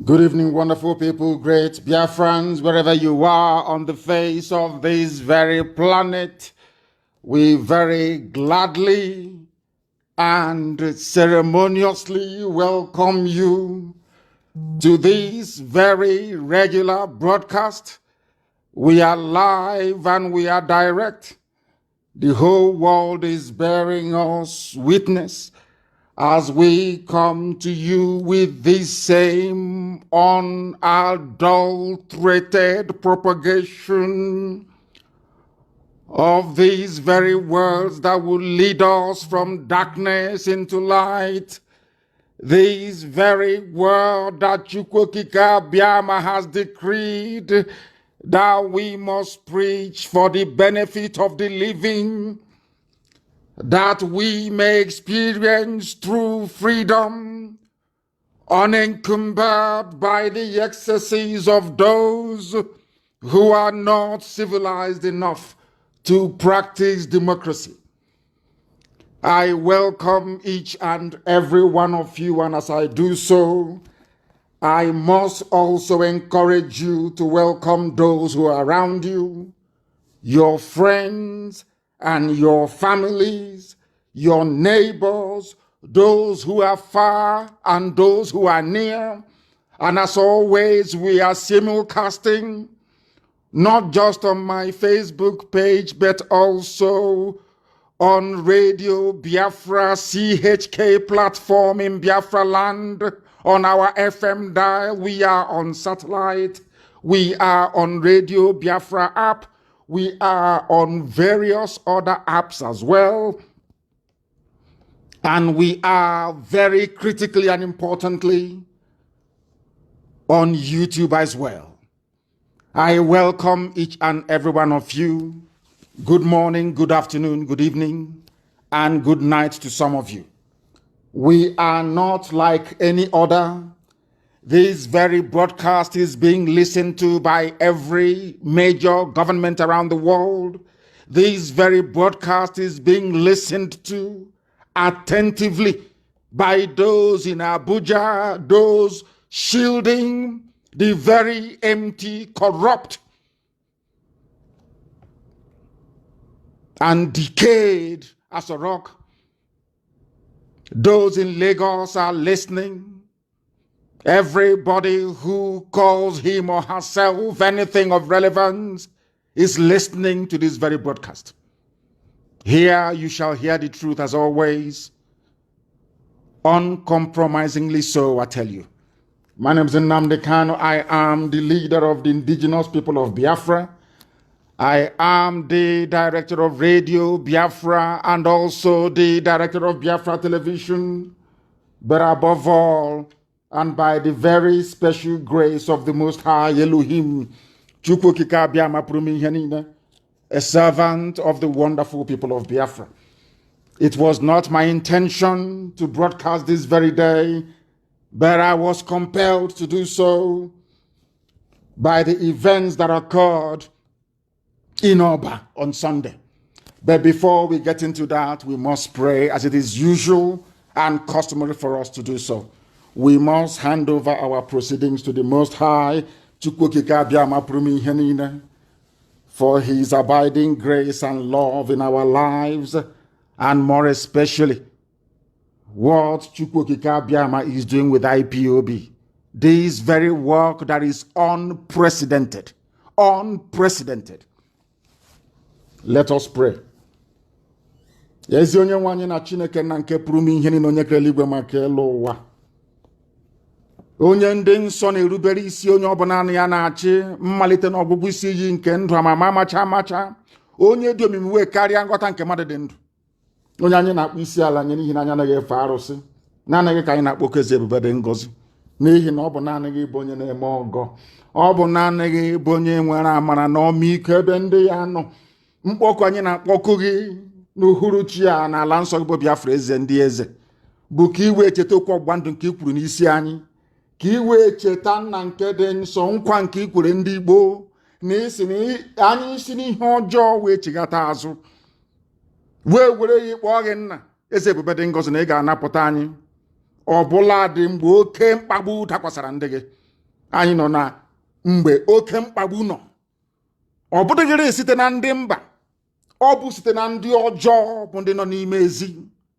Good evening, wonderful people, great Biafrans, wherever you are on the face of this very planet. We very gladly and ceremoniously welcome you to this very regular broadcast. We are live and we are direct. The whole world is bearing us witness as we come to you with this same unadulterated propagation of these very words that will lead us from darkness into light. These very word that Chukwokika Biama has decreed that we must preach for the benefit of the living, that we may experience true freedom, unencumbered by the excesses of those who are not civilized enough to practice democracy. I welcome each and every one of you, and as I do so, I must also encourage you to welcome those who are around you, your friends and your families, your neighbors, those who are far and those who are near. And as always, we are simulcasting, not just on my Facebook page, but also on Radio Biafra CHK platform in Biafra land, on our FM dial. We are on satellite. We are on Radio Biafra app. We are on various other apps as well. And we are very critically and importantly on YouTube as well. I welcome each and every one of you. Good morning, good afternoon, good evening, and good night to some of you. We are not like any other. This very broadcast is being listened to by every major government around the world. This very broadcast is being listened to attentively by those in Abuja, those shielding the very empty, corrupt, and decayed as a rock. Those in Lagos are listening. Everybody who calls him or herself anything of relevance is listening to this very broadcast. Here you shall hear the truth as always, uncompromisingly so, I tell you. My name is Nnamdi Kanu. I am the leader of the indigenous people of Biafra. I am the director of Radio Biafra and also the director of Biafra Television. But above all, and by the very special grace of the Most High Elohim, Chukwokika Biama Prumi Henina, a servant of the wonderful people of Biafra. It was not my intention to broadcast this very day, but I was compelled to do so by the events that occurred in Oba on Sunday. But before we get into that, we must pray as it is usual and customary for us to do so. We must hand over our proceedings to the Most High, Chukwokika Biama Prumi Henina, for his abiding grace and love in our lives, and more especially, what Chukwokika Biama is doing with IPOB. This very work that is unprecedented. Unprecedented. Let us pray. Yezi onye nwanyị na Chineke na nke pụrụ m ihe niile onye kere eluigwe maka elu ụwa. Onye ndị nsọ na-erubere isi onye ọbụla ya na-achị mmalite na ọgwụgwụ isi iyi nke ndụ amama amacha amacha. Onye dị omimi wee karịa nghọta nke mmadụ dị ndụ. Onye anyị na-akpọ isi ala nye n'ihi na anyị anaghị efe arụsị. Naanị ka anyị na-akpọ eze ebube dị ngọzi. N'ihi na ọ bụ naanị gị bụ onye na-eme ọgọ. Ọ bụ naanị gị bụ onye nwere amara na ọmịiko ebe ndị ya nọ. Mkpọkụ anyị na-akpọkụ gị n'uhuruchi a n'ala nsọ gị bụ Biafra eze ndị eze. Bụ ka iwe cheta okwu ọgbụgba ndụ nke i kwuru n'isi anyị. Ka iwe cheta nna nke dị nsọ nkwa nke i kwere ndị Igbo na isi na anyị isi n'ihe ọjọọ wee chigata azụ. Wee were ya ịkpọ gị nna eze ebube dị ngọzi na ị ga-anapụta anyị. Ọbụla dị mgbe oke mkpagbu dakwasara ndị gị. anyị nọ na mgbe oke mkpagbu nọ. Ọ bụdịghịrị site na ndị mba, ọ bụ site na ndị ọjọọ bụ ndị nọ n'ime ezi.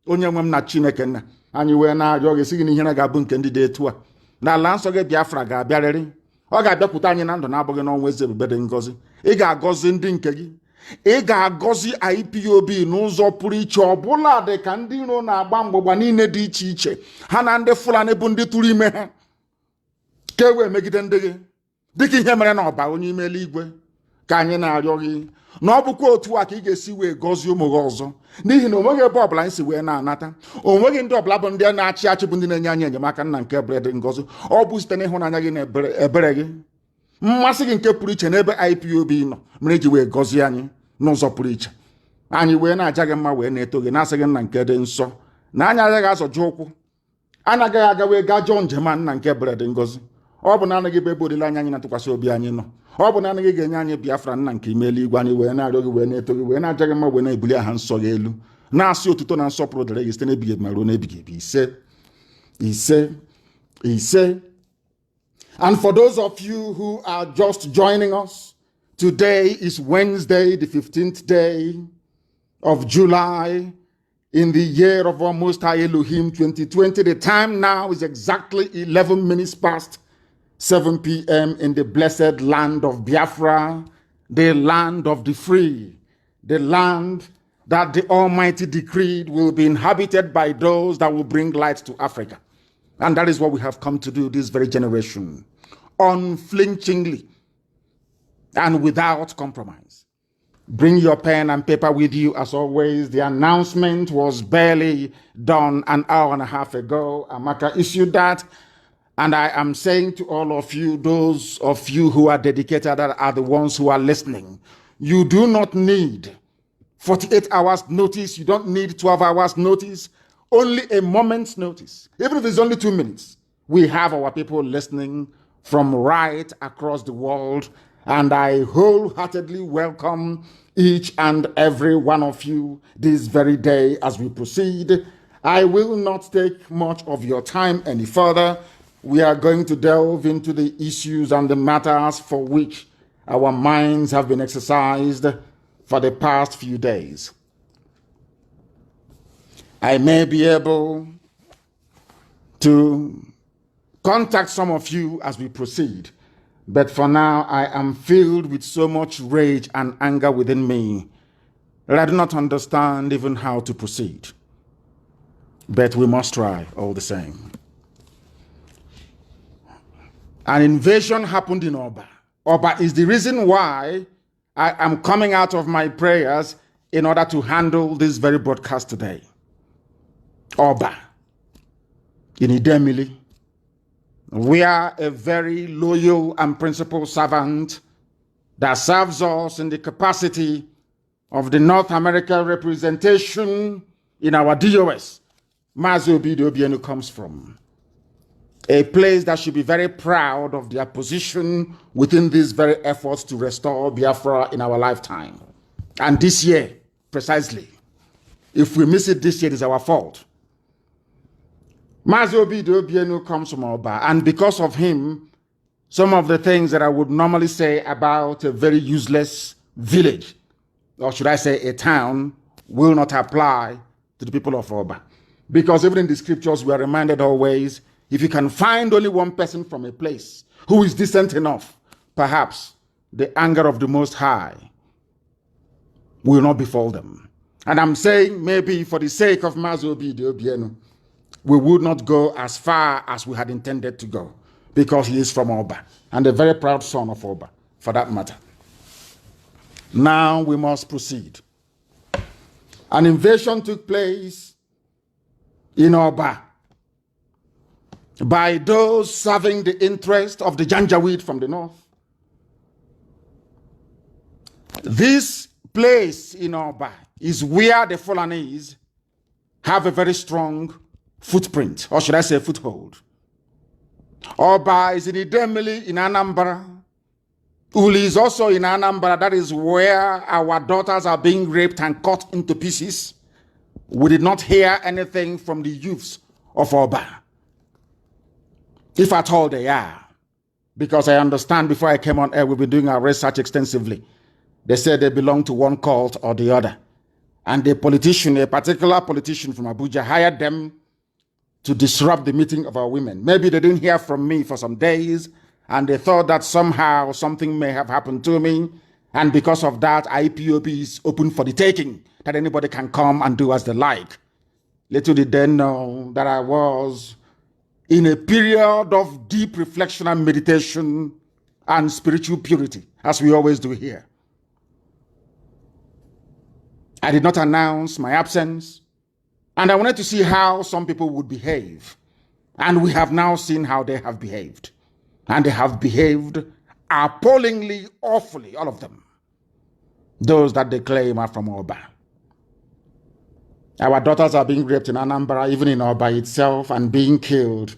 Onye nwe m na Chineke nna anyị wee na-arịọ gị sị gị na ihere ga-abụ nke ndị dị etu a n'ala nsọ gị Biafra ga-abịarịrị. Ọ ga-abịakwute anyị na ndụ na-abụghị n'ọnwa eze ebube dị ngọzi. Ị ga-agọzi ndị nke gị, ị ga-agọzi IPOB n'ụzọ pụrụ iche. Ọbụla dị ka ndị iro na-agba mgbụgba niile dị iche iche, ha na ndị Fulani bụ ndị tụrụ ime ha ka e wee megide ndị gị, dịka ihe mere na ọba onye ime eluigwe. Ka anyị na-arịọ gị na ọ bụkwa otu a ka ị ga-esi wee gọzie ụmụ gị ọzọ, n'ihi na o nweghị ebe ọbụla anyị si wee na-anata. O nweghị ndị ọbụla bụ ndị na-achị achị bụ ndị na-enye anyị enyemaka nna nke ebere dị ngọzi. Ọ bụ site n'ịhụnanya gị na ebere gị, mmasị gị nke pụrụ iche n'ebe IPOB nọ mere iji wee gọzie anyị n'ụzọ pụrụ iche. Anyị wee na-aja gị mma wee na-eto gị na-asị gị nna nke dị nsọ na anyị agaghị azọju ụkwụ, anyị agaghị aga wee gaa jọọ njem a nna nke ebere dị ngọzi. Ọ bụ na anaghị bụ ebe olileanya anyị na-atụkwasị obi anyị nọ. Ọ bụ na anaghị ga-enye anyị Biafra nna nke ime eluigwe. Anyị wee na-arịọ gị wee na-eto gị wee na-aja gị mma wee na-ebuli aha nsọ gị elu, na-asị otuto na nsọpụrụ dịrị gị site n'ebighị ebi ma ruo n'ebighị ebi. Ise ise ise. And for those of you who are just joining us, today is Wednesday, the 15th day of July in the year of our Most High Elohim 2020. The time now is exactly 11 minutes past 7 p.m. in the blessed land of Biafra, the land of the free, the land that the Almighty decreed will be inhabited by those that will bring light to Africa. And that is what we have come to do this very generation, unflinchingly and without compromise. Bring your pen and paper with you as always. The announcement was barely done an hour and a half ago. Amaka issued that. And I am saying to all of you, those of you who are dedicated, that are the ones who are listening, you do not need 48 hours notice. You don't need 12 hours notice. Only a moment's notice. Even if it's only 2 minutes. We have our people listening from right across the world. And I wholeheartedly welcome each and every one of you this very day as we proceed. I will not take much of your time any further. We are going to delve into the issues and the matters for which our minds have been exercised for the past few days. I may be able to contact some of you as we proceed, but for now I am filled with so much rage and anger within me that I do not understand even how to proceed. But we must try all the same. An invasion happened in Oba. Oba is the reason why I am coming out of my prayers in order to handle this very broadcast today. Oba in Idemili. We are a very loyal and principled servant that serves us in the capacity of the North American representation in our DOS. Mazi Obido Obienu comes from a place that should be very proud of their position within these very efforts to restore Biafra in our lifetime. And this year, precisely, if we miss it this year, it is our fault. Mazi Obido Obienu comes from Oba, and because of him, some of the things that I would normally say about a very useless village, or should I say a town, will not apply to the people of Oba. Because even in the scriptures, we are reminded always, if you can find only one person from a place who is decent enough, perhaps the anger of the Most High will not befall them. And I'm saying maybe for the sake of Mazi Obido Obienu, we would not go as far as we had intended to go, because he is from Oba, and a very proud son of Oba, for that matter. Now we must proceed. An invasion took place in Oba by those serving the interest of the Janjaweed from the north. This place in Oba is where the Fulanis have a very strong footprint, or should I say foothold. Oba is in Idemili in Anambra. Uli is also in Anambra. That is where our daughters are being raped and cut into pieces. We did not hear anything from the youths of Oba, if at all they are. because I understand before I came on air, we've been doing our research extensively. They said they belong to one cult or the other. And a politician, a particular politician from Abuja, hired them to disrupt the meeting of our women. Maybe they didn't hear from me for some days, and they thought that somehow something may have happened to me. And because of that, IPOB is open for the taking, that anybody can come and do as they like. Little did they know that I was in a period of deep reflection and meditation and spiritual purity, as we always do here. I did not announce my absence, and I wanted to see how some people would behave. And we have now seen how they have behaved. And they have behaved appallingly, awfully, all of them. Those that they claim are from Oba. Our daughters are being raped in Anambra, even in Oba itself, and being killed.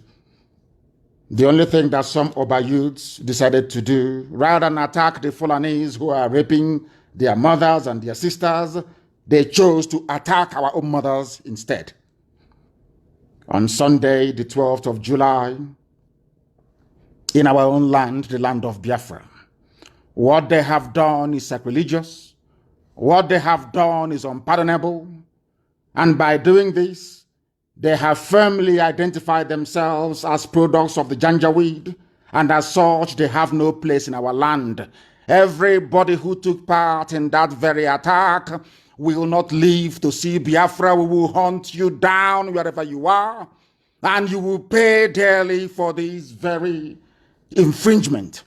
The only thing that some Oba youths decided to do, rather than attack the Fulanis who are raping their mothers and their sisters, they chose to attack our own mothers instead. On Sunday, the 12th of July, in our own land, the land of Biafra, what they have done is sacrilegious. What they have done is unpardonable. And by doing this, they have firmly identified themselves as products of the Janjaweed, and as such, they have no place in our land. Everybody who took part in that very attack will not live to see Biafra. We will hunt you down wherever you are, and you will pay dearly for this very infringement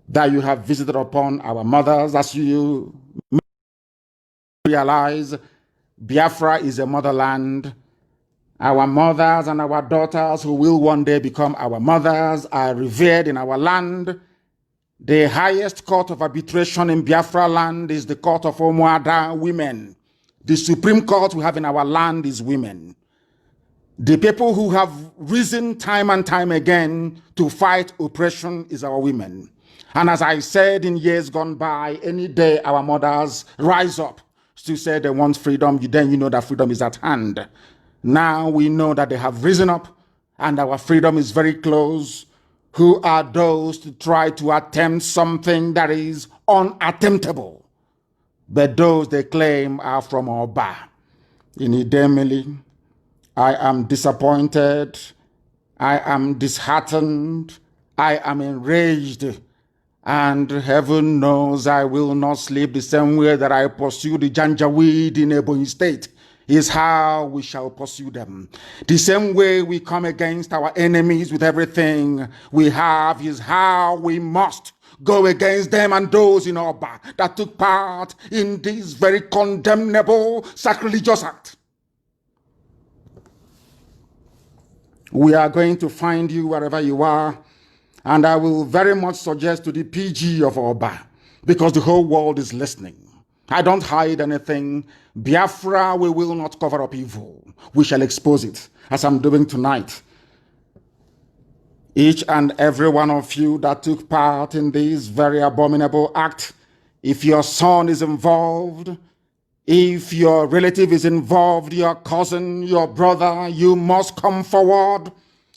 that you have visited upon our mothers. As you realize, Biafra is a motherland. Our mothers and our daughters, who will one day become our mothers, are revered in our land. The highest court of arbitration in Biafra land is the court of Omuada women. The supreme court we have in our land is women. The people who have risen time and time again to fight oppression is our women. And as I said in years gone by, any day our mothers rise up to say they want freedom, then you know that freedom is at hand. Now we know that they have risen up and our freedom is very close. Who are those to try to attempt something that is unattemptable? But those they claim are from Oba. In Idemili, I am disappointed, I am disheartened, I am enraged, and heaven knows I will not sleep the same way that I pursue the Janjaweed in Ebonyi State. Is how we shall pursue them. The same way we come against our enemies with everything we have is how we must go against them and those in Oba that took part in this very condemnable sacrilegious act. We are going to find you wherever you are, and I will very much suggest to the PG of Oba, because the whole world is listening. I don't hide anything. Biafra, we will not cover up evil. We shall expose it, as I'm doing tonight. Each and every one of you that took part in this very abominable act, if your son is involved, if your relative is involved, your cousin, your brother, you must come forward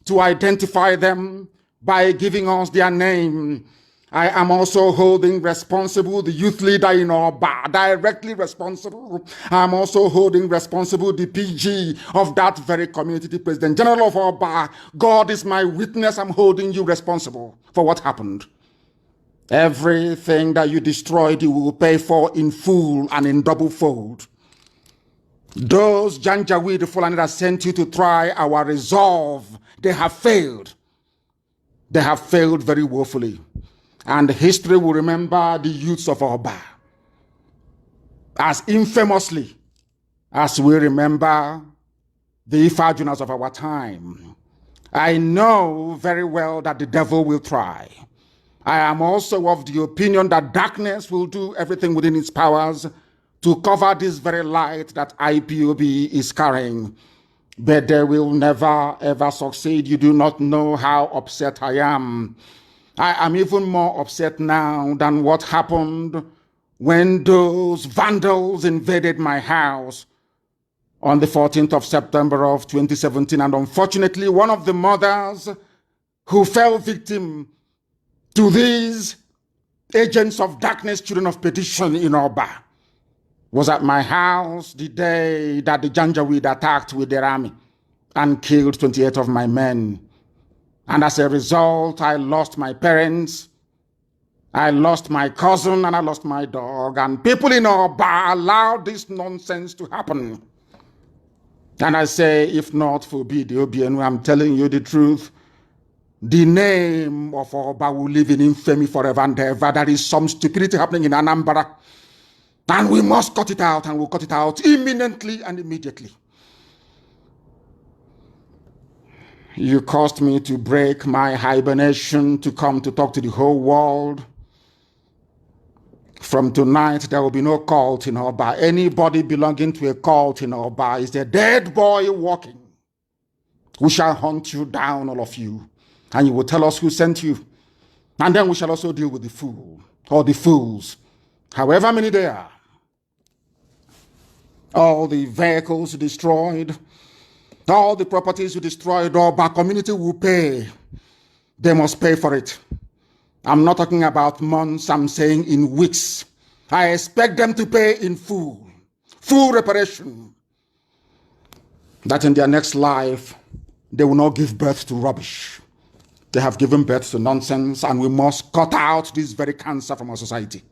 to identify them by giving us their name. I am also holding responsible the youth leader in Oba, directly responsible. I am also holding responsible the PG of that very community, the President General of Oba. God is my witness. I'm holding you responsible for what happened. Everything that you destroyed, you will pay for in full and in double fold. Those Janjaweed, the Fulani that sent you to try our resolve, they have failed. They have failed very woefully. And history will remember the youths of Oba as infamously as we remember the Ifajunas of our time. I know very well that the devil will try. I am also of the opinion that darkness will do everything within its powers to cover this very light that IPOB is carrying. But they will never ever succeed. You do not know how upset I am. I am even more upset now than what happened when those vandals invaded my house on the 14th of September of 2017. And unfortunately, one of the mothers who fell victim to these agents of darkness, children of perdition in Oba, was at my house the day that the Janjaweed attacked with their army and killed 28 of my men. And as a result, I lost my parents, I lost my cousin, and I lost my dog. And people in Oba allowed this nonsense to happen. And I say, if not for BDOBN, I'm telling you the truth, the name of Oba will live in infamy forever and ever. There is some stupidity happening in Anambra. And we must cut it out, and we'll cut it out imminently and immediately. You caused me to break my hibernation to come to talk to the whole world. From tonight, there will be no cult in Oba. Anybody belonging to a cult in Oba is a dead boy walking. We shall hunt you down, all of you, and you will tell us who sent you. And then we shall also deal with the fool, or the fools, however many they are. All the vehicles destroyed, all the properties you destroyed, Oba community will pay. They must pay for it. I'm not talking about months, I'm saying in weeks. I expect them to pay in full reparation. That in their next life, they will not give birth to rubbish. They have given birth to nonsense, and we must cut out this very cancer from our society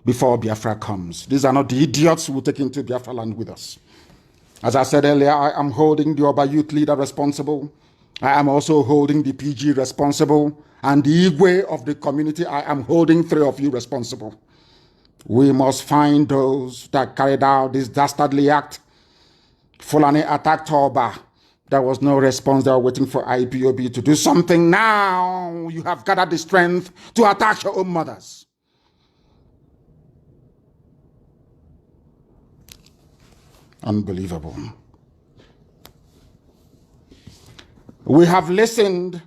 before Biafra comes. These are not the idiots who will take into Biafra land with us. As I said earlier, I am holding the Oba youth leader responsible. I am also holding the PG responsible. And the Igwe of the community, I am holding 3 of you responsible. We must find those that carried out this dastardly act. Fulani attacked Oba. There was no response. They were waiting for IPOB to do something. Now you have gathered the strength to attack your own mothers. Unbelievable. We have listened.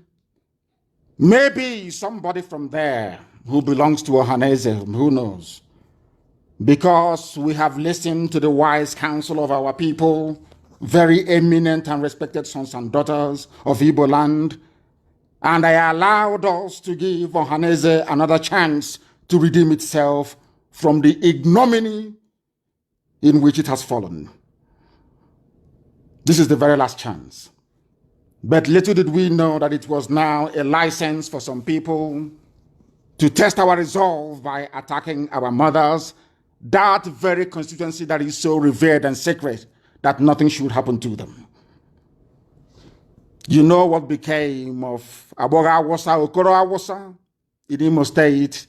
Maybe somebody from there who belongs to Ohaneze, who knows? Because we have listened to the wise counsel of our people, very eminent and respected sons and daughters of Igbo land, and I allowed us to give Ohaneze another chance to redeem itself from the ignominy in which it has fallen. This is the very last chance. But little did we know that it was now a license for some people to test our resolve by attacking our mothers, that very constituency that is so revered and sacred that nothing should happen to them. You know what became of Aboga Awasa, Okoro Awasa in Imo State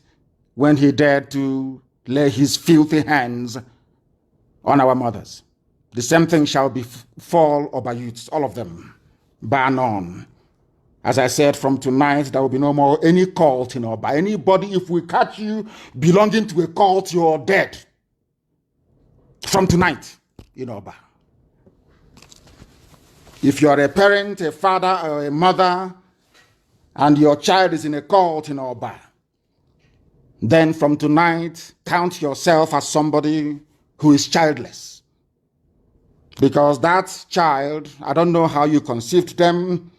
when he dared to lay his filthy hands on our mothers. The same thing shall befall Oba youths, all of them. Bar none. As I said, from tonight, there will be no more any cult in Oba. Anybody, if we catch you belonging to a cult, you're dead. From tonight in Oba. If you're a parent, a father, or a mother, and your child is in a cult in Oba, then from tonight, count yourself as somebody who is childless. Because that child, I don't know how you conceived them.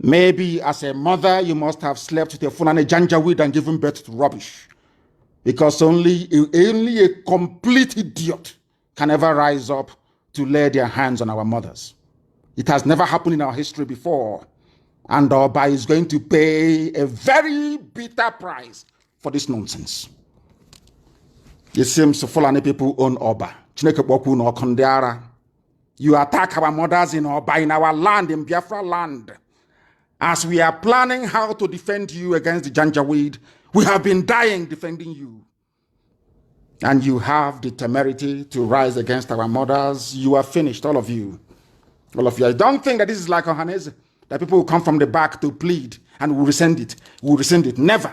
Maybe as a mother, you must have slept with a Fulani Janjaweed and given birth to rubbish. Because only a complete idiot can ever rise up to lay their hands on our mothers. It has never happened in our history before. And Oba is going to pay a very bitter price for this nonsense. It seems Fulani people own Oba. You attack our mothers in Oba, in our land, in Biafra land. As we are planning how to defend you against the Janjaweed, we have been dying defending you. And you have the temerity to rise against our mothers. You are finished, all of you. All of you. I don't think that this is like Ohaneze, that people will come from the back to plead and will rescind it. Will rescind it. Never.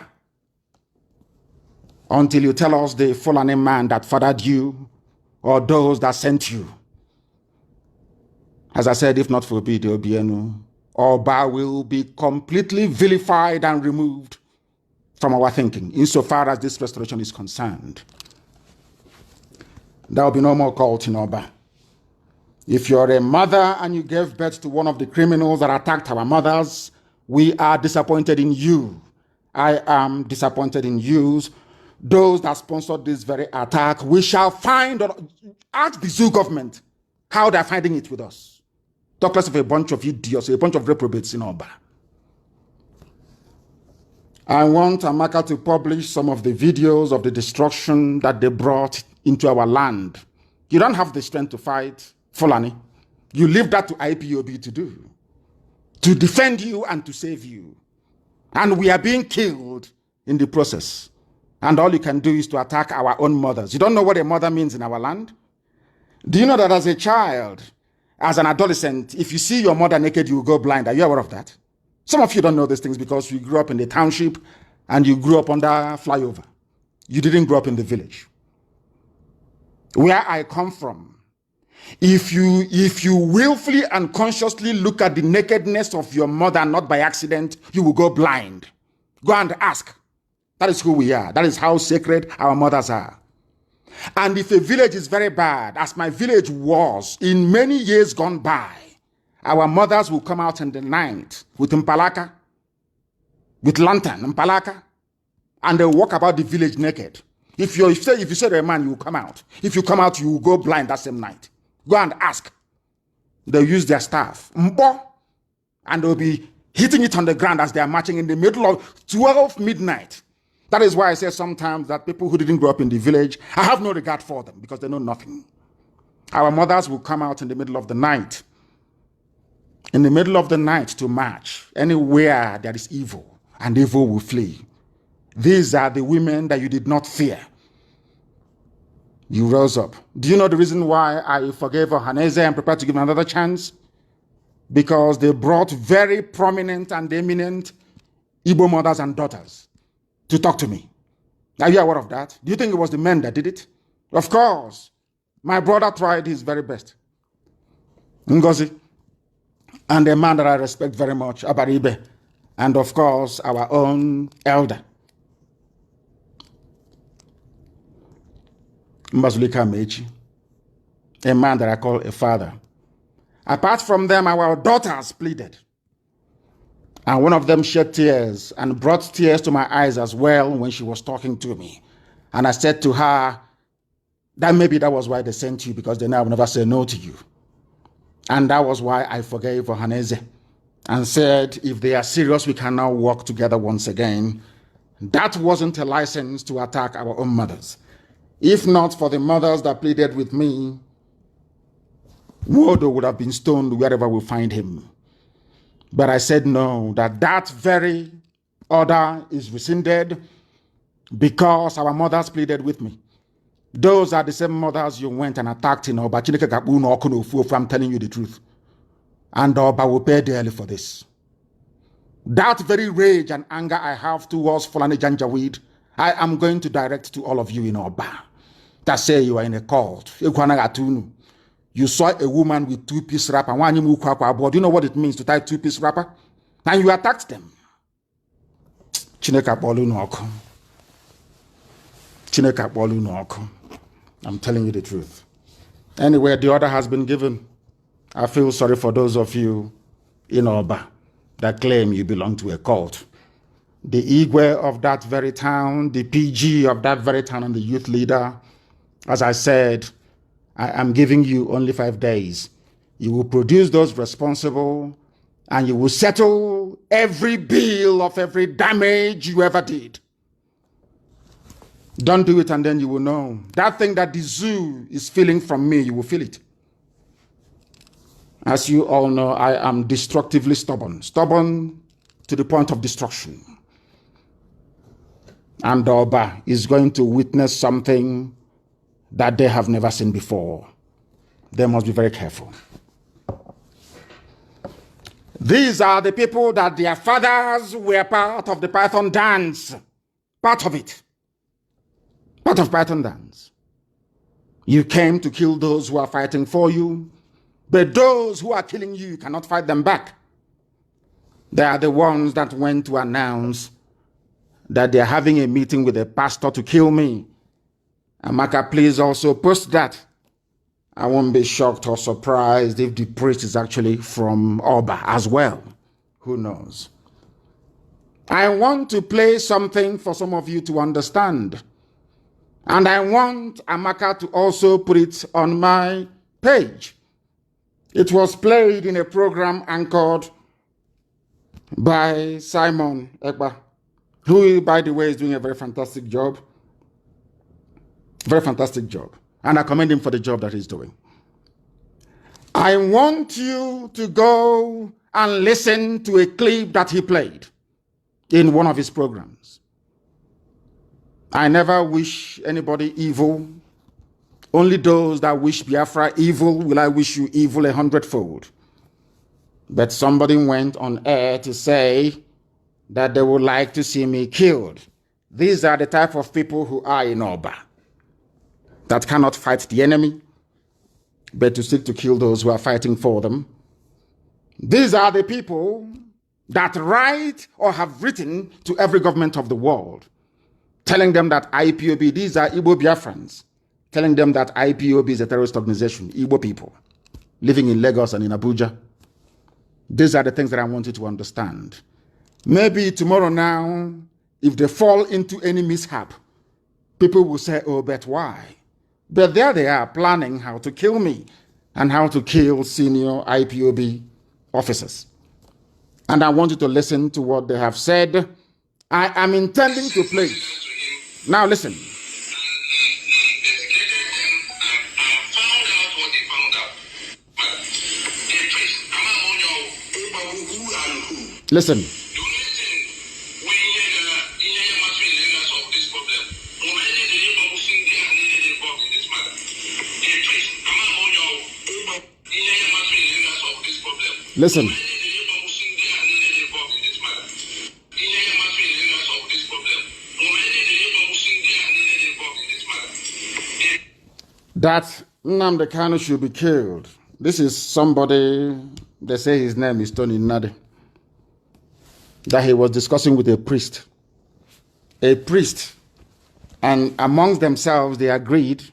Until you tell us the Fulani man that fathered you or those that sent you. As I said, if not for BDOBN, Oba will be completely vilified and removed from our thinking, insofar as this restoration is concerned. There will be no more cult in Oba. If you're a mother and you gave birth to one of the criminals that attacked our mothers, we are disappointed in you. I am disappointed in you. Those that sponsored this very attack, we shall find, ask the zoo government how they're finding it with us. Talk less of a bunch of idiots, a bunch of reprobates in Oba. I want Amaka to publish some of the videos of the destruction that they brought into our land. You don't have the strength to fight Fulani. You leave that to IPOB to do, to defend you and to save you. And we are being killed in the process. And all you can do is to attack our own mothers. You don't know what a mother means in our land? Do you know that as a child, as an adolescent, if you see your mother naked, you will go blind? Are you aware of that? Some of you don't know these things because you grew up in the township and you grew up under flyover. You didn't grow up in the village. Where I come from, if you willfully and consciously look at the nakedness of your mother, not by accident, you will go blind. Go and ask. That is who we are. That is how sacred our mothers are. And if a village is very bad, as my village was in many years gone by, our mothers will come out in the night with mpalaka, with lantern, mpalaka, and they'll walk about the village naked. If you say to a man, you will come out. If you come out, you will go blind that same night. Go and ask. They'll use their staff, mpo, and they'll be hitting it on the ground as they are marching in the middle of 12 midnight. That is why I say sometimes that people who didn't grow up in the village, I have no regard for them because they know nothing. Our mothers will come out in the middle of the night. In the middle of the night to march anywhere there is evil, and evil will flee. These are the women that you did not fear. You rose up. Do you know the reason why I forgave Ohaneze and prepared to give him another chance? Because they brought very prominent and eminent Igbo mothers and daughters to talk to me. Are you aware of that? Do you think it was the men that did it? Of course. My brother tried his very best. Ngozi. And a man that I respect very much, Abaribe. And of course, our own elder, Mbazulika Mechi, a man that I call a father. Apart from them, our daughters pleaded. And one of them shed tears and brought tears to my eyes as well when she was talking to me. And I said to her, that maybe that was why they sent you, because they now will never say no to you. And that was why I forgave Ohaneze and said, if they are serious, we can now work together once again. That wasn't a license to attack our own mothers. If not for the mothers that pleaded with me, Wodo would have been stoned wherever we find him. But I said no, that very order is rescinded because our mothers pleaded with me. Those are the same mothers you went and attacked in Oba. I'm telling you the truth. And Oba will pay dearly for this. That very rage and anger I have towards Fulani Janjaweed, I am going to direct to all of you in Oba that say you are in a cult. You saw a woman with two-piece wrapper. Do you know what it means to tie two-piece wrapper? And you attacked them. I'm telling you the truth. Anyway, the order has been given. I feel sorry for those of you in Oba that claim you belong to a cult. The Igwe of that very town, the PG of that very town, and the youth leader, as I said, I am giving you only 5 days. You will produce those responsible and you will settle every bill of every damage you ever did. Don't do it and then you will know. That thing that the zoo is feeling from me, you will feel it. As you all know, I am destructively stubborn. Stubborn to the point of destruction. And Oba is going to witness something that they have never seen before. They must be very careful. These are the people that their fathers were part of the Python dance. Part of it. Part of Python dance. You came to kill those who are fighting for you, but those who are killing you cannot fight them back. They are the ones that went to announce that they are having a meeting with a pastor to kill me. Amaka, please also post that. I won't be shocked or surprised if the priest is actually from Oba as well. Who knows? I want to play something for some of you to understand. And I want Amaka to also put it on my page. It was played in a program anchored by Simon Egba, who, by the way, is doing a very fantastic job. Very fantastic job. And I commend him for the job that he's doing. I want you to go and listen to a clip that he played in one of his programs. I never wish anybody evil. Only those that wish Biafra evil will I wish you evil 100-fold. But somebody went on air to say that they would like to see me killed. These are the type of people who are in Oba, that cannot fight the enemy, but to seek to kill those who are fighting for them. These are the people that write or have written to every government of the world, telling them that IPOB, these are Igbo Biafrans, telling them that IPOB is a terrorist organization, Igbo people, living in Lagos and in Abuja. These are the things that I want you to understand. Maybe tomorrow now, if they fall into any mishap, people will say, oh, but why? But there they are planning how to kill me and how to kill senior IPOB officers. And I want you to listen to what they have said. I am intending to play it. Now listen. Listen. Listen. That Nnamdi Kanu should be killed. This is somebody, they say his name is Tony Nade, that he was discussing with a priest. A priest. And amongst themselves, they agreed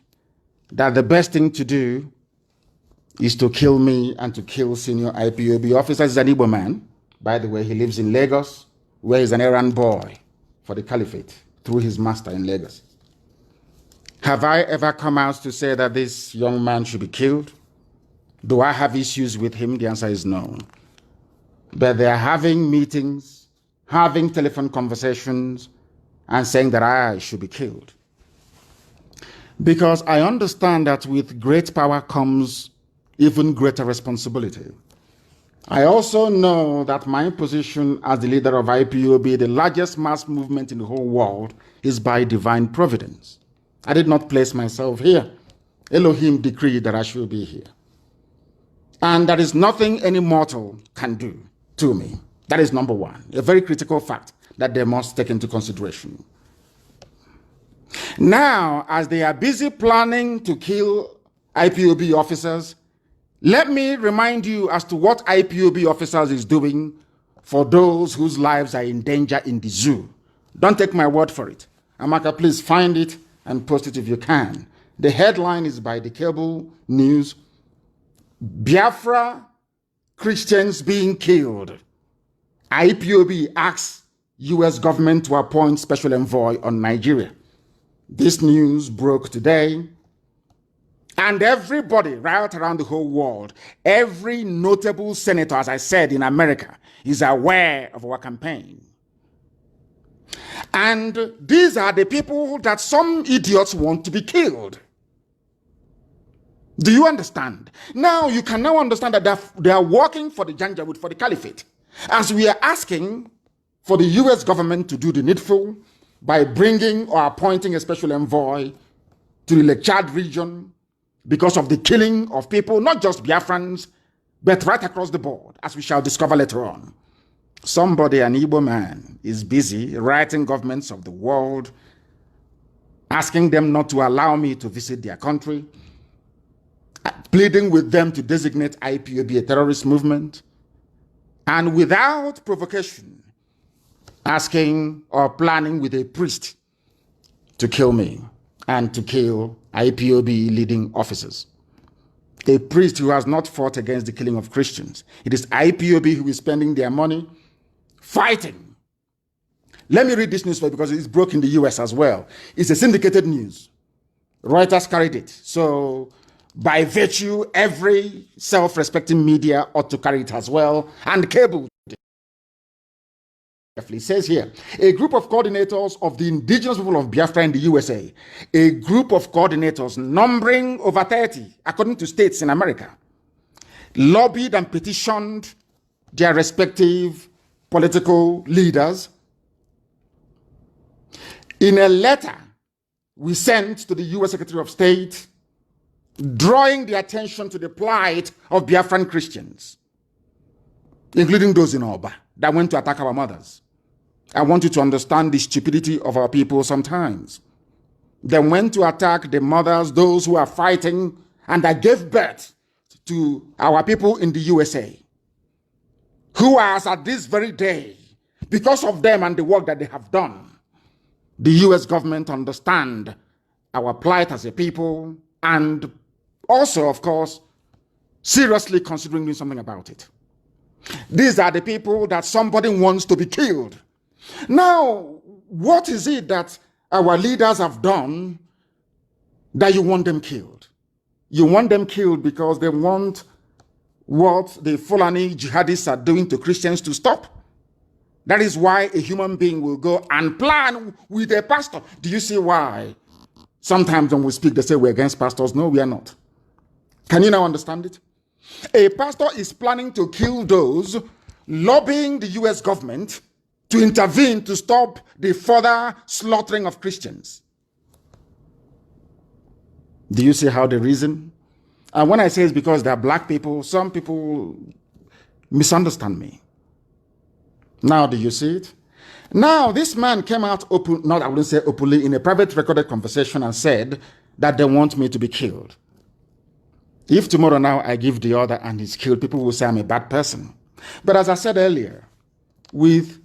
that the best thing to do is to kill me and to kill senior IPOB officers. He's an Igbo man. By the way, he lives in Lagos, where he's an errand boy for the caliphate through his master in Lagos. Have I ever come out to say that this young man should be killed? Do I have issues with him? The answer is no. But they are having meetings, having telephone conversations, and saying that I should be killed. Because I understand that with great power comes even greater responsibility. I also know that my position as the leader of IPOB, the largest mass movement in the whole world, is by divine providence. I did not place myself here. Elohim decreed that I should be here. And there is nothing any mortal can do to me. That is number one, a very critical fact that they must take into consideration. Now, as they are busy planning to kill IPOB officers, let me remind you as to what IPOB officers is doing for those whose lives are in danger in the zoo. Don't take my word for it. Amaka, please find it and post it if you can. The headline is by the cable news. Biafra Christians being killed. IPOB asks U.S. government to appoint special envoy on Nigeria. This news broke today. And everybody right around the whole world, every notable senator, as I said, in America, is aware of our campaign. And these are the people that some idiots want to be killed. Do you understand? Now, you can now understand that they are working for the Janjaweed, for the caliphate. As we are asking for the U.S. government to do the needful by bringing or appointing a special envoy to the Lake Chad region, because of the killing of people, not just Biafrans, but right across the board, as we shall discover later on. Somebody, an Igbo man, is busy writing governments of the world, asking them not to allow me to visit their country, pleading with them to designate IPOB a terrorist movement, and without provocation, asking or planning with a priest to kill me and to kill IPOB leading officers. A priest who has not fought against the killing of Christians. It is IPOB who is spending their money fighting Let me read this newspaper because it's broke in the US as well. It's a syndicated news. Reuters carried it. So by virtue, every self-respecting media ought to carry it as well. And cable. It says here, a group of coordinators of the indigenous people of Biafra in the USA, a group of coordinators numbering over 30, according to states in America, lobbied and petitioned their respective political leaders in a letter we sent to the US Secretary of State, drawing the attention to the plight of Biafran Christians, including those in Oba that went to attack our mothers. I want you to understand the stupidity of our people sometimes. They went to attack the mothers, those who are fighting, and that gave birth to our people in the USA, who are at this very day, because of them and the work that they have done, the US government understand our plight as a people and also, of course, seriously considering doing something about it. These are the people that somebody wants to be killed. Now, what is it that our leaders have done that you want them killed? You want them killed because they want what the Fulani jihadists are doing to Christians to stop. That is why a human being will go and plan with a pastor. Do you see why? Sometimes when we speak, they say we're against pastors. No, we are not. Can you now understand it? A pastor is planning to kill those lobbying the US government to intervene to stop the further slaughtering of Christians. Do you see how they reason? And when I say it's because they're black people, some people misunderstand me. Now, do you see it? Now, this man came out open, not I wouldn't say openly, in a private recorded conversation and said that they want me to be killed. If tomorrow now I give the order and he's killed, people will say I'm a bad person. But as I said earlier, with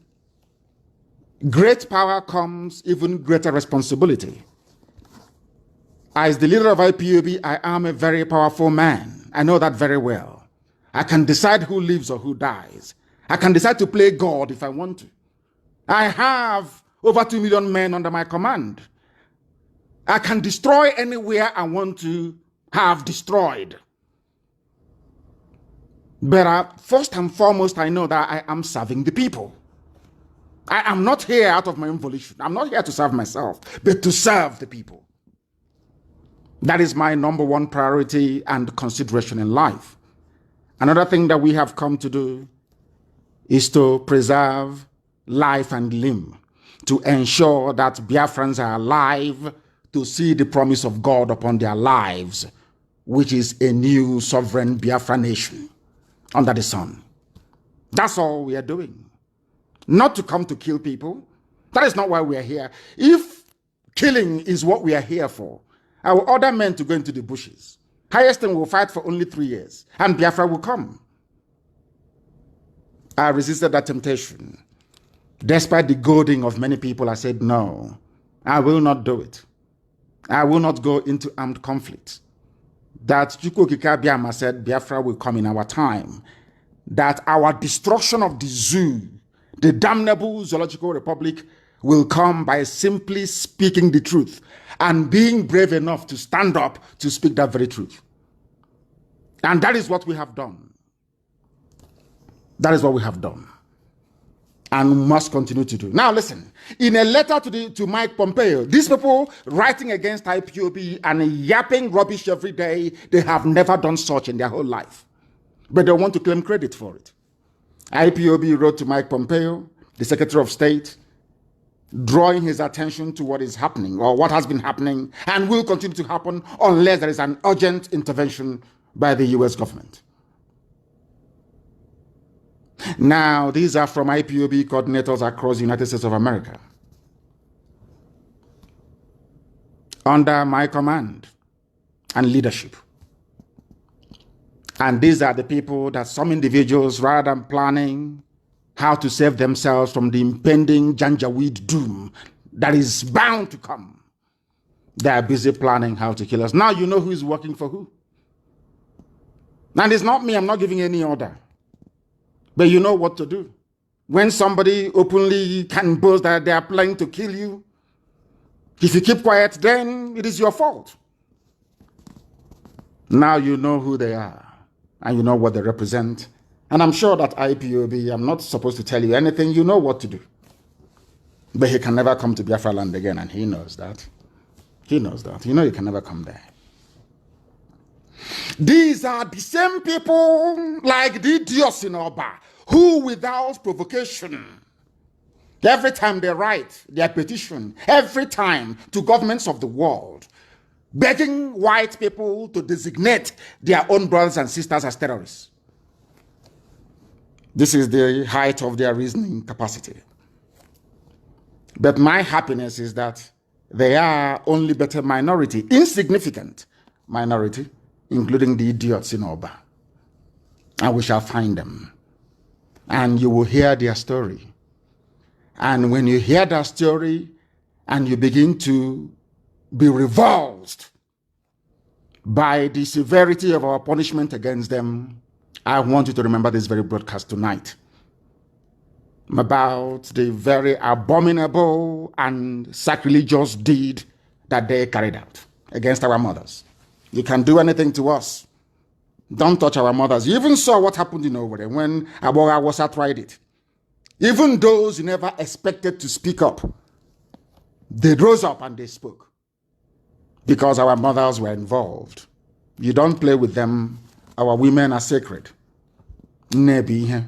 great power comes even greater responsibility. As the leader of IPOB, I am a very powerful man. I know that very well. I can decide who lives or who dies. I can decide to play God if I want to. I have over 2 million men under my command. I can destroy anywhere I want to have destroyed. But first and foremost, I know that I am serving the people. I am not here out of my own volition. I'm not here to serve myself, but to serve the people. That is my number one priority and consideration in life. Another thing that we have come to do is to preserve life and limb, to ensure that Biafrans are alive to see the promise of God upon their lives, which is a new sovereign Biafra nation under the sun. That's all we are doing. Not to come to kill people. That is not why we are here. If killing is what we are here for, I will order men to go into the bushes. Highest thing will fight for only 3 years, and Biafra will come. I resisted that temptation. Despite the goading of many people, I said, no, I will not do it. I will not go into armed conflict. That Chukwuokike Abiama said Biafra will come in our time. That our destruction of the zoo, the damnable zoological republic, will come by simply speaking the truth and being brave enough to stand up to speak that very truth. And that is what we have done. That is what we have done and must continue to do. Now listen, in a letter to Mike Pompeo, these people writing against IPOB and yapping rubbish every day, they have never done such in their whole life. But they want to claim credit for it. IPOB wrote to Mike Pompeo, the Secretary of State, drawing his attention to what is happening or what has been happening and will continue to happen unless there is an urgent intervention by the US government. Now, these are from IPOB coordinators across the United States of America. Under my command and leadership. And these are the people that some individuals, rather than planning how to save themselves from the impending Janjaweed doom that is bound to come, they are busy planning how to kill us. Now you know who is working for who. And it's not me, I'm not giving any order. But you know what to do. when somebody openly can boast that they are planning to kill you, if you keep quiet, then it is your fault. Now you know who they are and you know what they represent. And I'm sure that IPOB, I'm not supposed to tell you anything, you know what to do. But he can never come to Biafra land again, and he knows that. He knows that. You know he can never come there. These are the same people like the idiots in Oba who, without provocation, every time they write their petition, every time to governments of the world, begging white people to designate their own brothers and sisters as terrorists. This is the height of their reasoning capacity. But my happiness is that they are only but a minority, insignificant minority, including the idiots in Oba. And we shall find them. And you will hear their story. And when you hear that story and you begin to be revulsed by the severity of our punishment against them, I want you to remember this very broadcast tonight about the very abominable and sacrilegious deed that they carried out against our mothers. You can do anything to us. Don't touch our mothers. You even saw what happened in Owerri when Aboga Wasa tried it. Even those who never expected to speak up, they rose up and they spoke because our mothers were involved. You don't play with them. Our women are sacred. Nebi.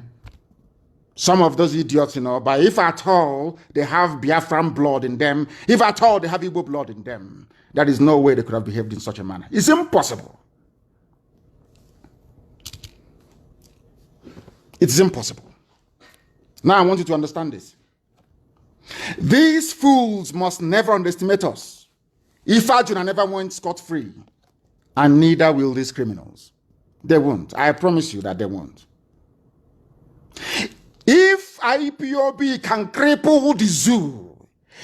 Some of those idiots, but if at all they have Biafran blood in them, if at all they have Igbo blood in them, there is no way they could have behaved in such a manner. It's impossible. It's impossible. Now I want you to understand this. These fools must never underestimate us. If Arjuna never went scot-free, and neither will these criminals. They won't. I promise you that they won't. If IPOB can cripple the zoo,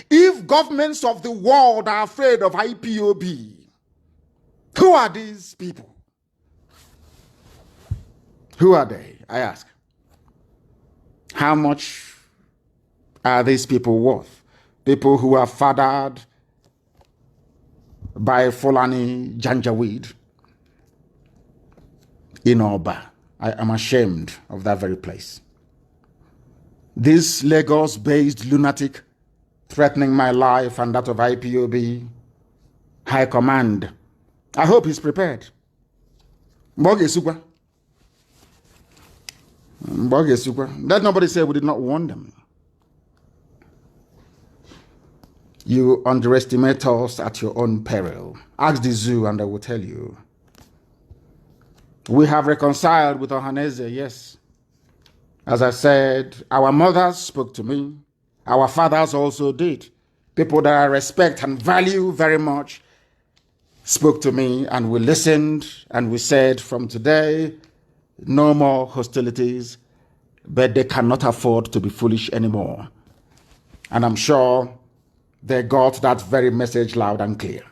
if governments of the world are afraid of IPOB, who are these people? Who are they, I ask? How much are these people worth? People who are fathered by Fulani Janjaweed in Oba. I am ashamed of that very place. This Lagos-based lunatic threatening my life and that of IPOB High Command. I hope he's prepared. Let nobody say we did not warn them. You underestimate us at your own peril. Ask the zoo and I will tell you. We have reconciled with Ohaneze, yes. As I said, our mothers spoke to me. Our fathers also did. People that I respect and value very much spoke to me, and we listened, and we said, from today, no more hostilities, but they cannot afford to be foolish anymore. And I'm sure they got that very message loud and clear.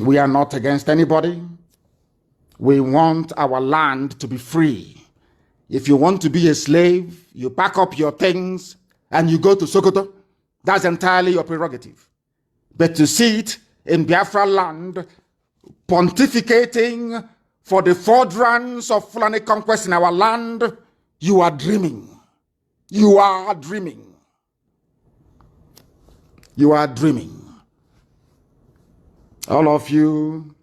We are not against anybody. We want our land to be free. If you want to be a slave, you pack up your things and you go to Sokoto. That's entirely your prerogative. But to see it in Biafra land, pontificating for the furtherance of Fulani conquest in our land, you are dreaming. You are dreaming. You are dreaming. All of you,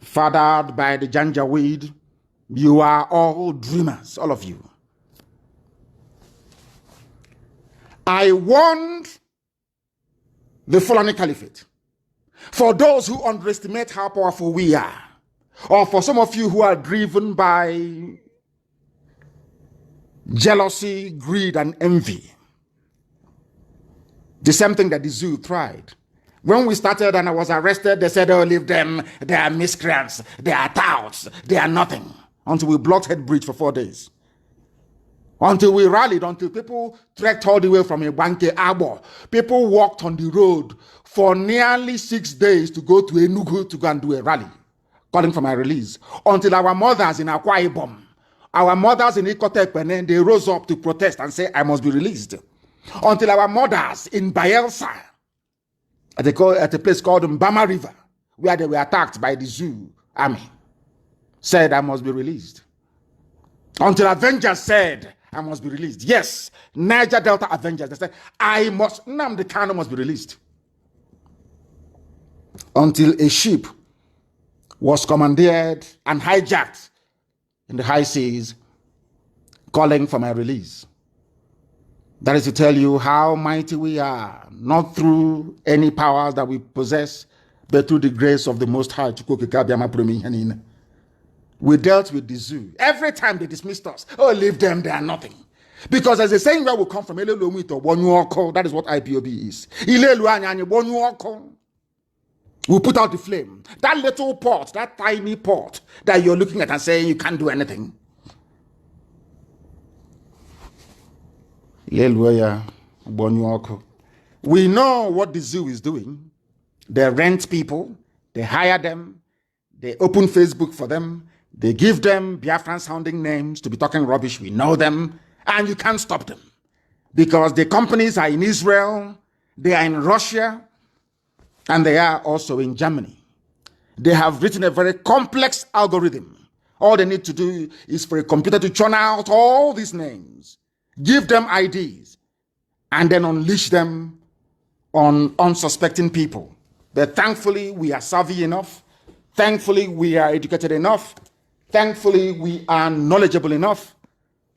fathered by the Janjaweed, you are all dreamers, all of you. I warned the Fulani Caliphate. For those who underestimate how powerful we are, or for some of you who are driven by jealousy, greed, and envy, the same thing that the zoo tried. When we started and I was arrested, they said, oh, leave them, they are miscreants, they are touts, they are nothing. Until we blocked Head Bridge for 4 days. Until we rallied, until people trekked all the way from Ibanke Arbor. People walked on the road for nearly 6 days to go to Enugu to go and do a rally, calling for my release. Until our mothers in Akwa Ibom, our mothers in Ikotepene, they rose up to protest and say, I must be released. Until our mothers in Bayelsa, at a place called Mbama River, where they were attacked by the Zoo army, said, I must be released. Until Avengers said, I must be released. Yes, Niger Delta Avengers, they said, Nnamdi Kanu must be released. Until a ship was commandeered and hijacked in the high seas, calling for my release. That is to tell you how mighty we are, not through any powers that we possess, but through the grace of the Most High. We dealt with the Zoo. Every time they dismissed us, oh, leave them, they are nothing. Because as a saying where we come from, that is what IPOB is. We put out the flame. That little pot, that tiny pot that you're looking at and saying you can't do anything. We know what the Zoo is doing. They rent people, they hire them, they open Facebook for them, they give them Biafran sounding names to be talking rubbish. We know them, and you can't stop them. Because the companies are in Israel, they are in Russia, and they are also in Germany. They have written a very complex algorithm. All they need to do is for a computer to churn out all these names, give them IDs, and then unleash them on unsuspecting people. But thankfully, we are savvy enough. Thankfully, we are educated enough. Thankfully, we are knowledgeable enough.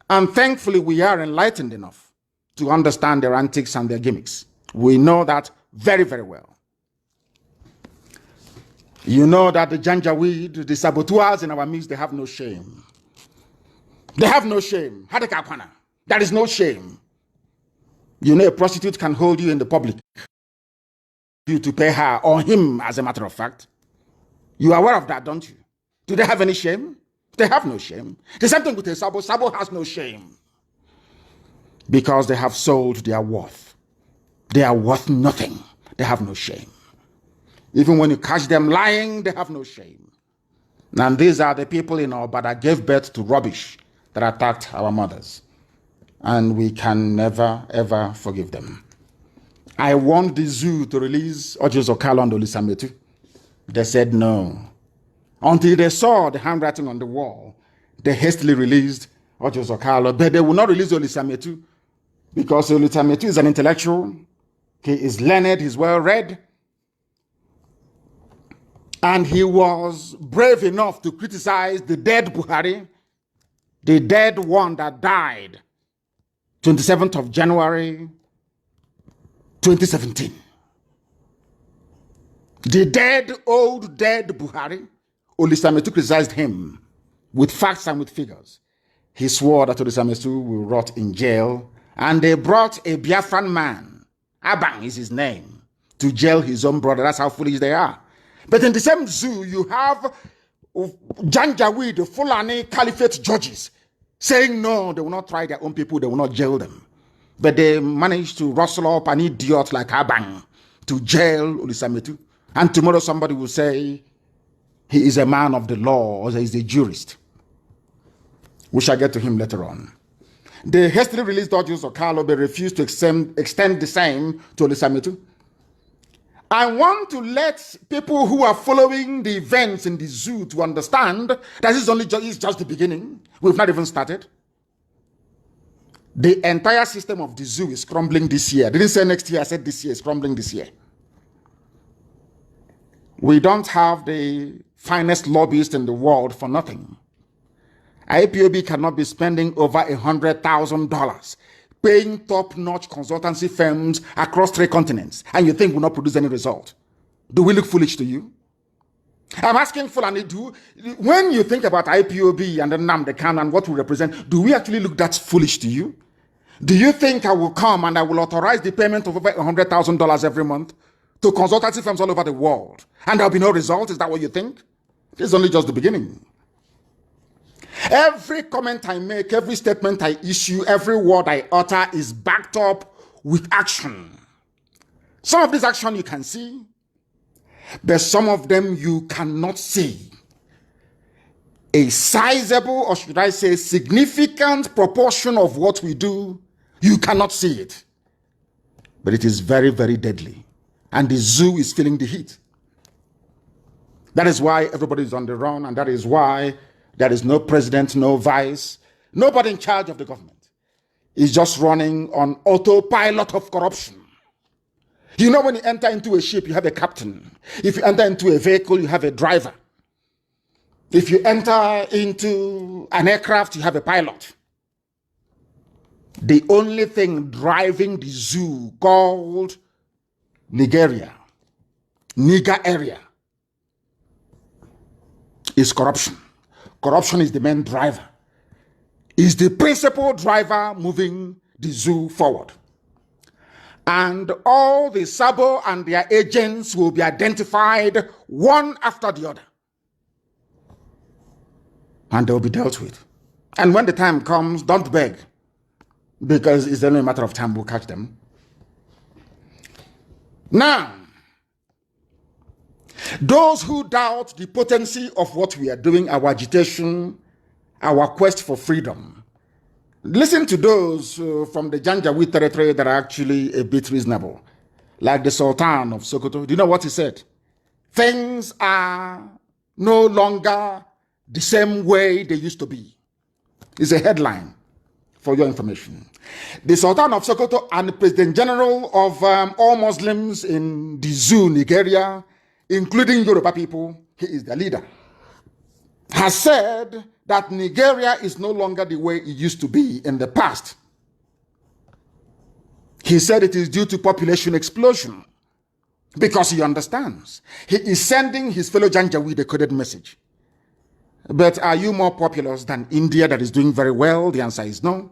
And thankfully, we are enlightened enough to understand their antics and their gimmicks. We know that very, very well. You know that the Janjaweed, the saboteurs in our midst, they have no shame. They have no shame. Hadekakwana. There is no shame. You know, a prostitute can hold you in the public, you to pay her or him, as a matter of fact. You are aware of that, don't you? Do they have any shame? They have no shame. The same thing with a Sabo. Sabo has no shame. Because they have sold their worth. They are worth nothing. They have no shame. Even when you catch them lying, they have no shame. And these are the people in Oba that gave birth to rubbish that attacked our mothers. And we can never, ever forgive them. I want the Zoo to release Ojo Okalo and Olisametu. They said no. Until they saw the handwriting on the wall, they hastily released Ojo Okalo, but they will not release Olisametu because Olisametu is an intellectual. He is learned, he's well read, and he was brave enough to criticize the dead Buhari, the dead one that died 27th of January 2017. The dead, old, dead Buhari, Olisametu criticized him with facts and with figures. He swore that Olisametu will rot in jail, and they brought a Biafran man, Abang is his name, to jail his own brother. That's how foolish they are. But in the same Zoo, you have Janjaweed, the Fulani Caliphate judges, saying no, they will not try their own people, they will not jail them. But they managed to rustle up an idiot like Abang to jail Olisametu. And tomorrow somebody will say he is a man of the law or he is a jurist. We shall get to him later on. They hastily released Ojo Okalo, but refused to extend the same to Olisametu. I want to let people who are following the events in the Zoo to understand that this is just the beginning. We've not even started. The entire system of the Zoo is crumbling this year. I didn't say next year, I said this year is crumbling this year. We don't have the finest lobbyists in the world for nothing. IPOB cannot be spending over $100,000 paying top-notch consultancy firms across 3 continents, and you think will not produce any result. Do we look foolish to you? I'm asking Fulani, when you think about IPOB and the Nnamdi Kanu and what we represent, do we actually look that foolish to you? Do you think I will come and I will authorize the payment of over $100,000 every month to consultancy firms all over the world, and there'll be no result? Is that what you think? This is only just the beginning. Every comment I make, every statement I issue, every word I utter is backed up with action. Some of this action you can see, but some of them you cannot see. a sizable, or should I say, significant proportion of what we do, you cannot see it. But it is very, very deadly. And the zoo is feeling the heat. That is why everybody is on the run, and that is why there is no president, no vice, nobody in charge of the government. It's just running on autopilot of corruption. You know, when you enter into a ship, you have a captain. If you enter into a vehicle, you have a driver. If you enter into an aircraft, you have a pilot. The only thing driving the zoo called Niger area, is corruption. Corruption is the main driver, is the principal driver moving the zoo forward. And all the Sabo and their agents will be identified one after the other. And they'll be dealt with. And when the time comes, don't beg, because it's only a matter of time we'll catch them. Now, those who doubt the potency of what we are doing, our agitation, our quest for freedom, listen to those from the Janjaweed territory that are actually a bit reasonable, like the Sultan of Sokoto. Do you know what he said? Things are no longer the same way they used to be. It's a headline for your information. The Sultan of Sokoto and the President General of all Muslims in the zoo, Nigeria, including Yoruba people, he is the leader, has said that Nigeria is no longer the way it used to be in the past. He said it is due to population explosion, because he understands. He is sending his fellow Janjaweed a coded message. But are you more populous than India, that is doing very well? The answer is no.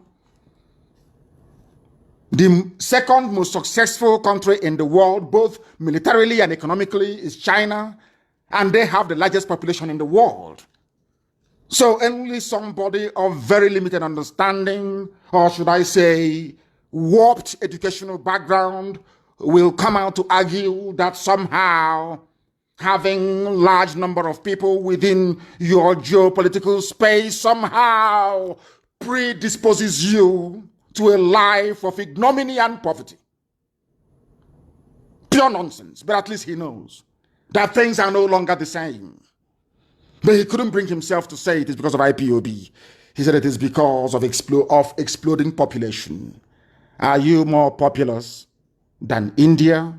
The second most successful country in the world, both militarily and economically, is China, and they have the largest population in the world. So only somebody of very limited understanding, or should I say, warped educational background, will come out to argue that somehow having large number of people within your geopolitical space somehow predisposes you to a life of ignominy and poverty. Pure nonsense, but at least he knows that things are no longer the same. But he couldn't bring himself to say it is because of IPOB. He said it is because of exploding population. Are you more populous than India?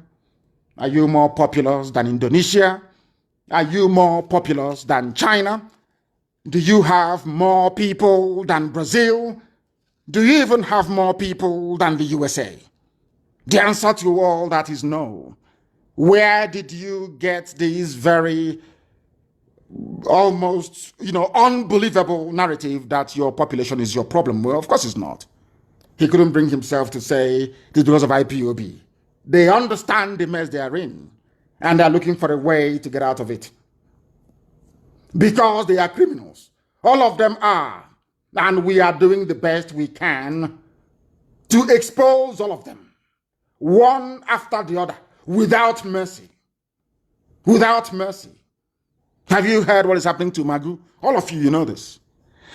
Are you more populous than Indonesia? Are you more populous than China? Do you have more people than Brazil? Do you even have more people than the USA? The answer to all that is no. Where did you get these very almost, unbelievable narrative that your population is your problem? Well, of course it's not. He couldn't bring himself to say it is because of IPOB. They understand the mess they are in, and they're looking for a way to get out of it. Because they are criminals. All of them are. And we are doing the best we can to expose all of them, one after the other, without mercy. Without mercy. Have you heard what is happening to Magu? All of you, you know this.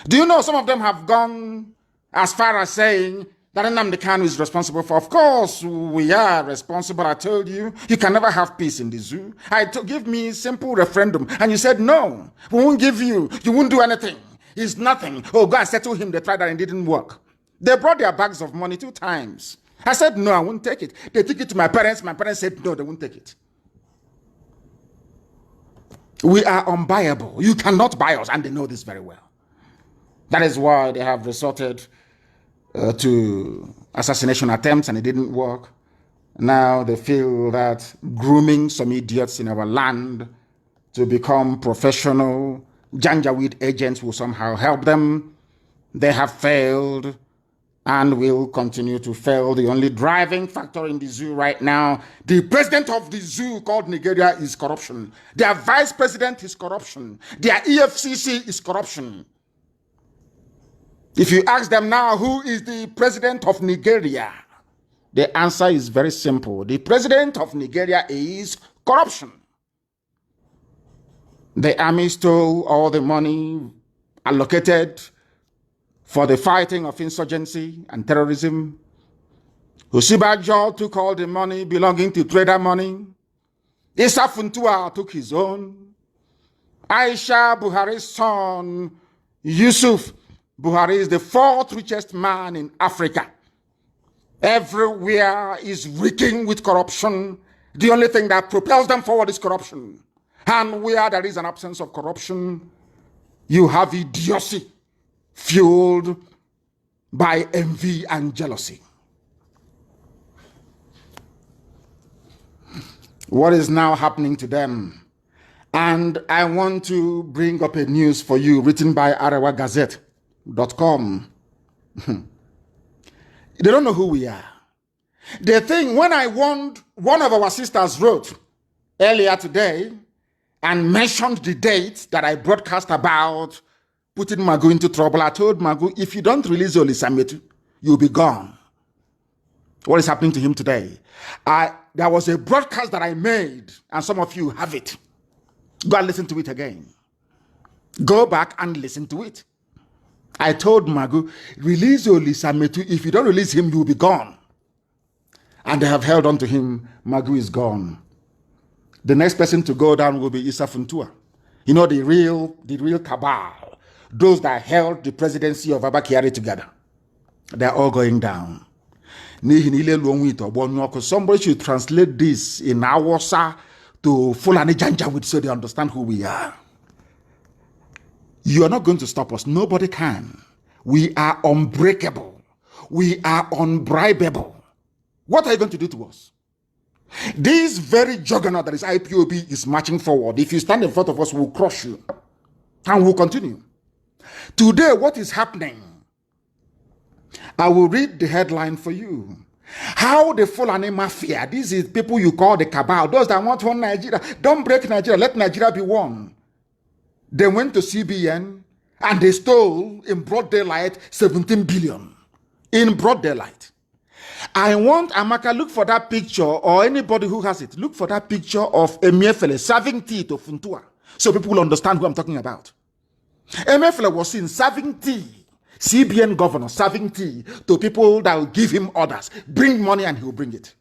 Do you know some of them have gone as far as saying that Nnamdi Kanu is responsible for? Of course, we are responsible. I told you, you can never have peace in the zoo. Give me a simple referendum. And you said, no, we won't give you. You won't do anything. It's nothing. Oh, go and settle him. They tried that and it didn't work. They brought their bags of money 2 times. I said, no, I won't take it. They took it to my parents. My parents said, no, they won't take it. We are unbuyable. You cannot buy us, and they know this very well. That is why they have resorted to assassination attempts, and it didn't work. Now they feel that grooming some idiots in our land to become professional Janjaweed agents will somehow help them. They have failed and will continue to fail. The only driving factor in the zoo right now, the president of the zoo called Nigeria, is corruption. Their vice president is corruption. Their EFCC is corruption. If you ask them now, who is the president of Nigeria? The answer is very simple. The president of Nigeria is corruption. The army stole all the money allocated for the fighting of insurgency and terrorism. Osibajo took all the money belonging to trader money. Issa Funtua took his own. Aisha Buhari's son, Yusuf Buhari, is the fourth richest man in Africa. Everywhere is reeking with corruption. The only thing that propels them forward is corruption. And where there is an absence of corruption, you have idiocy fueled by envy and jealousy. What is now happening to them? And I want to bring up a news for you written by arawagazette.com. They don't know who we are. They think when I warned, one of our sisters wrote earlier today and mentioned the date that I broadcast about putting Magu into trouble. I told Magu, if you don't release Olisametu, you'll be gone. What is happening to him today? There was a broadcast that I made, and some of you have it. Go and listen to it again. Go back and listen to it. I told Magu, release Olisametu. If you don't release him, you'll be gone. And they have held on to him. Magu is gone. The next person to go down will be Issa Funtua. You know, the real cabal. Those that held the presidency of Abba Kyari together. They're all going down. Somebody should translate this in Awasa to Fulani Janjaweed so they understand who we are. You are not going to stop us. Nobody can. We are unbreakable. We are unbribable. What are you going to do to us? This very juggernaut that is IPOB is marching forward. If you stand in front of us, we'll crush you. And we'll continue. Today, what is happening? I will read the headline for you. How the Fulani Mafia, these is people you call the cabal, those that want one Nigeria, don't break Nigeria, let Nigeria be one. They went to CBN and they stole in broad daylight 17 billion. In broad daylight. I want Amaka, look for that picture, or anybody who has it, look for that picture of Emefiele serving tea to Funtua, so people will understand who I'm talking about. Emefiele was seen serving tea, CBN governor serving tea to people that will give him orders. Bring money and he will bring it.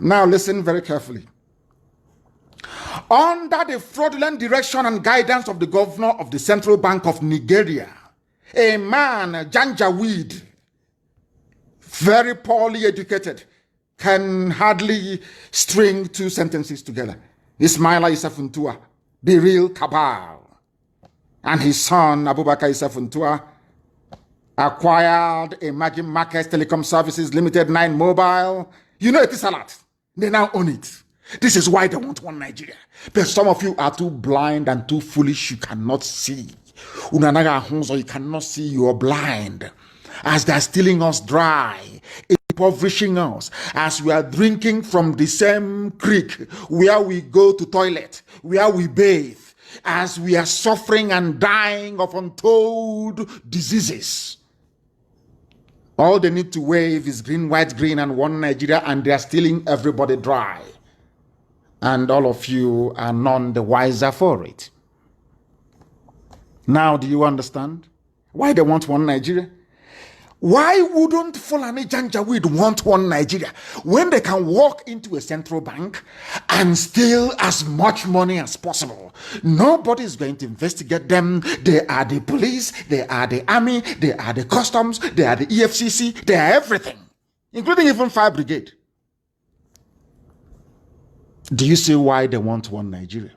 Now listen very carefully. Under the fraudulent direction and guidance of the governor of the Central Bank of Nigeria, a man, Janjaweed, very poorly educated, can hardly string two sentences together. Ismaila Issa Funtua, the real cabal, and his son, Abubakar Issa Funtua, acquired Emerging Markets Telecom Services Limited 9 Mobile. You know it is a lot. They now own it. This is why they want one Nigeria. But some of you are too blind and too foolish. You cannot see. You cannot see. You are blind. As they're stealing us dry, impoverishing us, as we are drinking from the same creek where we go to toilet, where we bathe, as we are suffering and dying of untold diseases. All they need to wave is green, white, green, and one Nigeria, and they are stealing everybody dry. And all of you are none the wiser for it. Now, do you understand why they want one Nigeria? Why wouldn't Fulani Janjaweed want one Nigeria when they can walk into a central bank and steal as much money as possible? Nobody is going to investigate them. They are the police, they are the army, they are the customs, they are the EFCC, they are everything, including even fire brigade. Do you see why they want one Nigeria?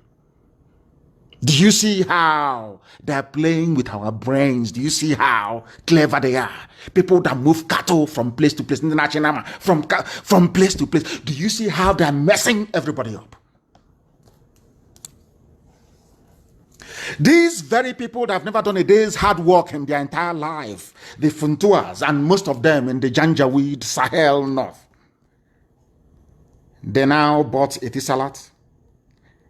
Do you see how they're playing with our brains? Do you see how clever they are? People that move cattle from place to place, international, from place to place. Do you see how they're messing everybody up? These very people that have never done a day's hard work in their entire life, the Funtuas, and most of them in the Janjaweed, Sahel North, they now bought Etisalat.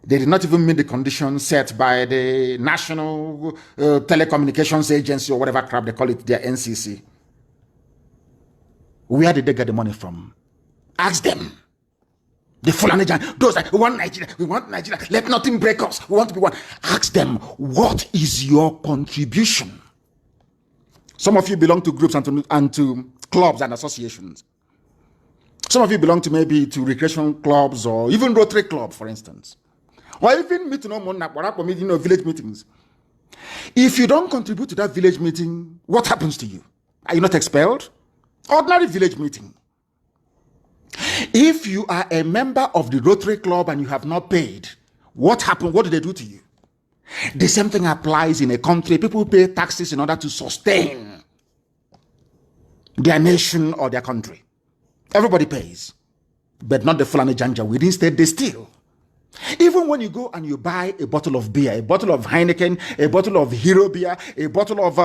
They did not even meet the conditions set by the National Telecommunications Agency or whatever crap they call it, their NCC. Where did they get the money from? Ask them. The Fulani Janjaweed, those that we want Nigeria, let nothing break us, we want to be one. Ask them, what is your contribution? Some of you belong to groups and to clubs and associations. Some of you belong to maybe to recreation clubs or even Rotary Club, for instance. Or even village meetings. If you don't contribute to that village meeting, what happens to you? Are you not expelled? Ordinary village meeting. If you are a member of the Rotary Club and you have not paid, what happened? What do they do to you? The same thing applies in a country. People pay taxes in order to sustain their nation or their country. Everybody pays, but not the Fulani Janjaweed. Instead, they steal. Even when you go and you buy a bottle of beer, a bottle of Heineken, a bottle of Hero beer, a bottle of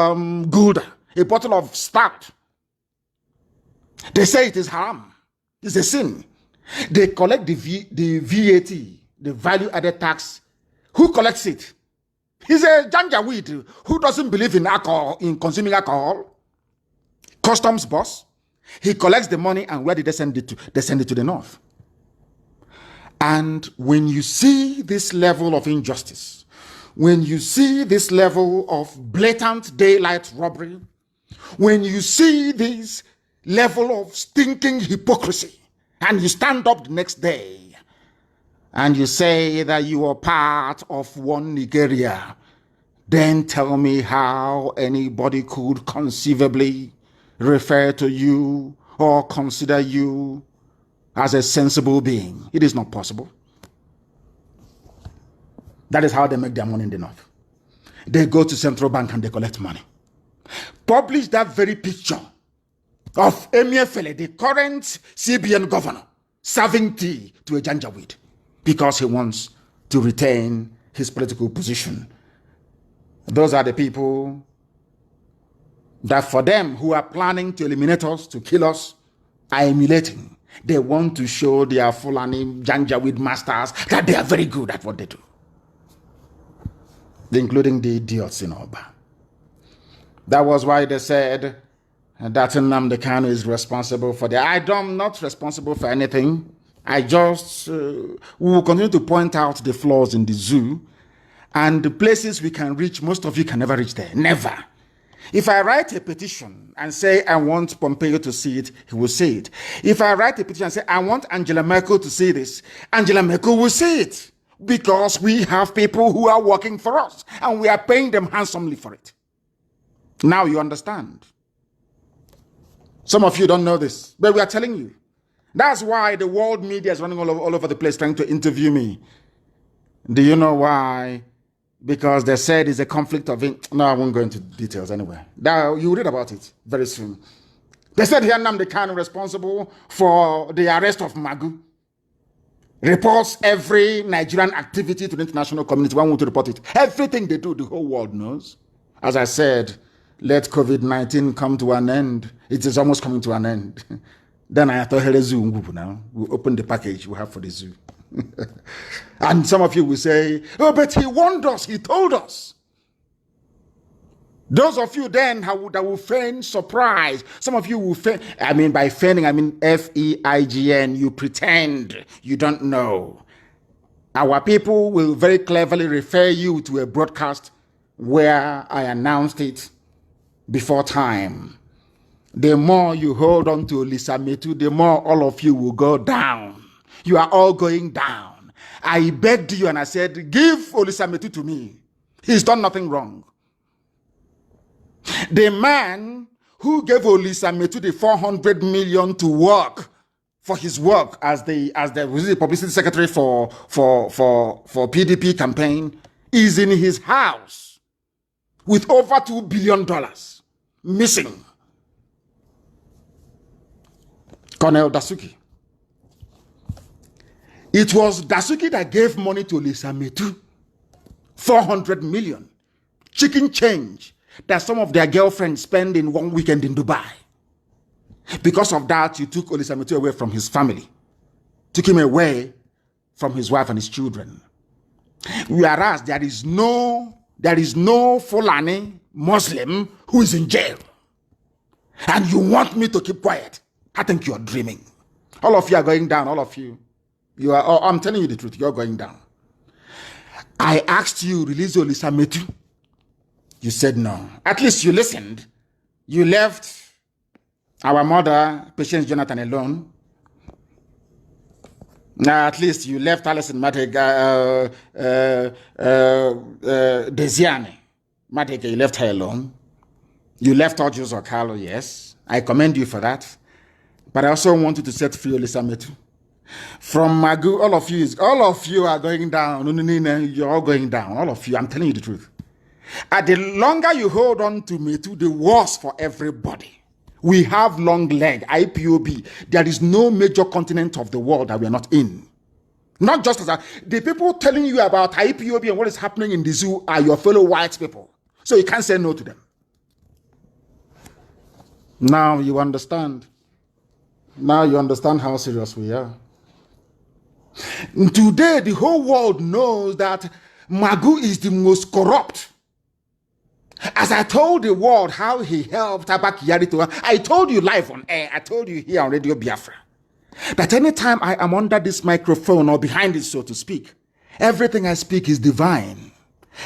Gouda, a bottle of Stout, they say it is haram. It's a sin. They collect the VAT, the value-added tax. Who collects it? He's a Janjaweed who doesn't believe in alcohol, in consuming alcohol. Customs boss. He collects the money, and where did they send it to? They send it to the north. And when you see this level of injustice, when you see this level of blatant daylight robbery, when you see this level of stinking hypocrisy, and you stand up the next day and you say that you are part of one Nigeria, then tell me how anybody could conceivably refer to you or consider you as a sensible being. It is not possible. That is how they make their money in the north. They go to central bank and they collect money. Publish that very picture of Emefiele, the current CBN governor, serving tea to a Janjaweed because he wants to retain his political position. Those are the people that, for them who are planning to eliminate us, to kill us, are emulating. They want to show their Fulani Janjaweed masters that they are very good at what they do, including the idiots in Oba. That was why they said that Nnamdi Kanu is responsible for that. I'm not responsible for anything. I just will continue to point out the flaws in the zoo and the places we can reach. Most of you can never reach there. Never. If I write a petition and say I want Pompeo to see it, he will see it. If I write a petition and say I want Angela Merkel to see this, Angela Merkel will see it, because we have people who are working for us and we are paying them handsomely for it. Now you understand. Some of you don't know this, but we are telling you. That's why the world media is running all over the place trying to interview me. Do you know why? Because they said it's a conflict of interest. No, I won't go into details anyway. Now, you will read about it very soon. They said here Nnamdi Kanu responsible for the arrest of Magu. Reports every Nigerian activity to the international community. One want to report it. Everything they do, the whole world knows. As I said, let COVID-19 come to an end. It is almost coming to an end. Then I thought, hey, zoo now. We'll open the package we have for the zoo. And some of you will say, oh, but he warned us, he told us. Those of you then that will feign surprise. Some of you will feign, by feigning, F-E-I-G-N, you pretend you don't know. Our people will very cleverly refer you to a broadcast where I announced it before time. The more you hold on to Lisa Metu, the more all of you will go down. You are all going down. I begged you and I said, give Olisa Metu to me. He's done nothing wrong. The man who gave Olisa Metu the 400 million to work for his work as the publicity secretary for PDP campaign is in his house with over $2 billion missing. Colonel Dasuki. It was Dasuki that gave money to Lisa Metu, 400 million, chicken change that some of their girlfriends spend in one weekend in Dubai. Because of that, you took Olisa Metu away from his family, took him away from his wife and his children. Whereas there is no Fulani Muslim who is in jail. And you want me to keep quiet. I think you are dreaming. All of you are going down, all of you. You are. Oh, I'm telling you the truth. You're going down. I asked you release Olisa Metu. You said no. At least you listened. You left our mother, Patience Jonathan, alone. At least you left Alison Matega, Desiane. Matega, you left her alone. You left Ojus Okalo, yes. I commend you for that. But I also want you to set free Olisa Metu. From Magu, all of you are going down. You're all going down. All of you. I'm telling you the truth. The longer you hold on to Metu, the worse for everybody. We have long leg, IPOB. There is no major continent of the world that we are not in. Not just as the people telling you about IPOB and what is happening in the zoo are your fellow white people. So you can't say no to them. Now you understand. Now you understand how serious we are. Today, the whole world knows that Magu is the most corrupt. As I told the world how he helped Abak Yarito, I told you live on air, I told you here on Radio Biafra, that anytime I am under this microphone or behind it, so to speak, everything I speak is divine.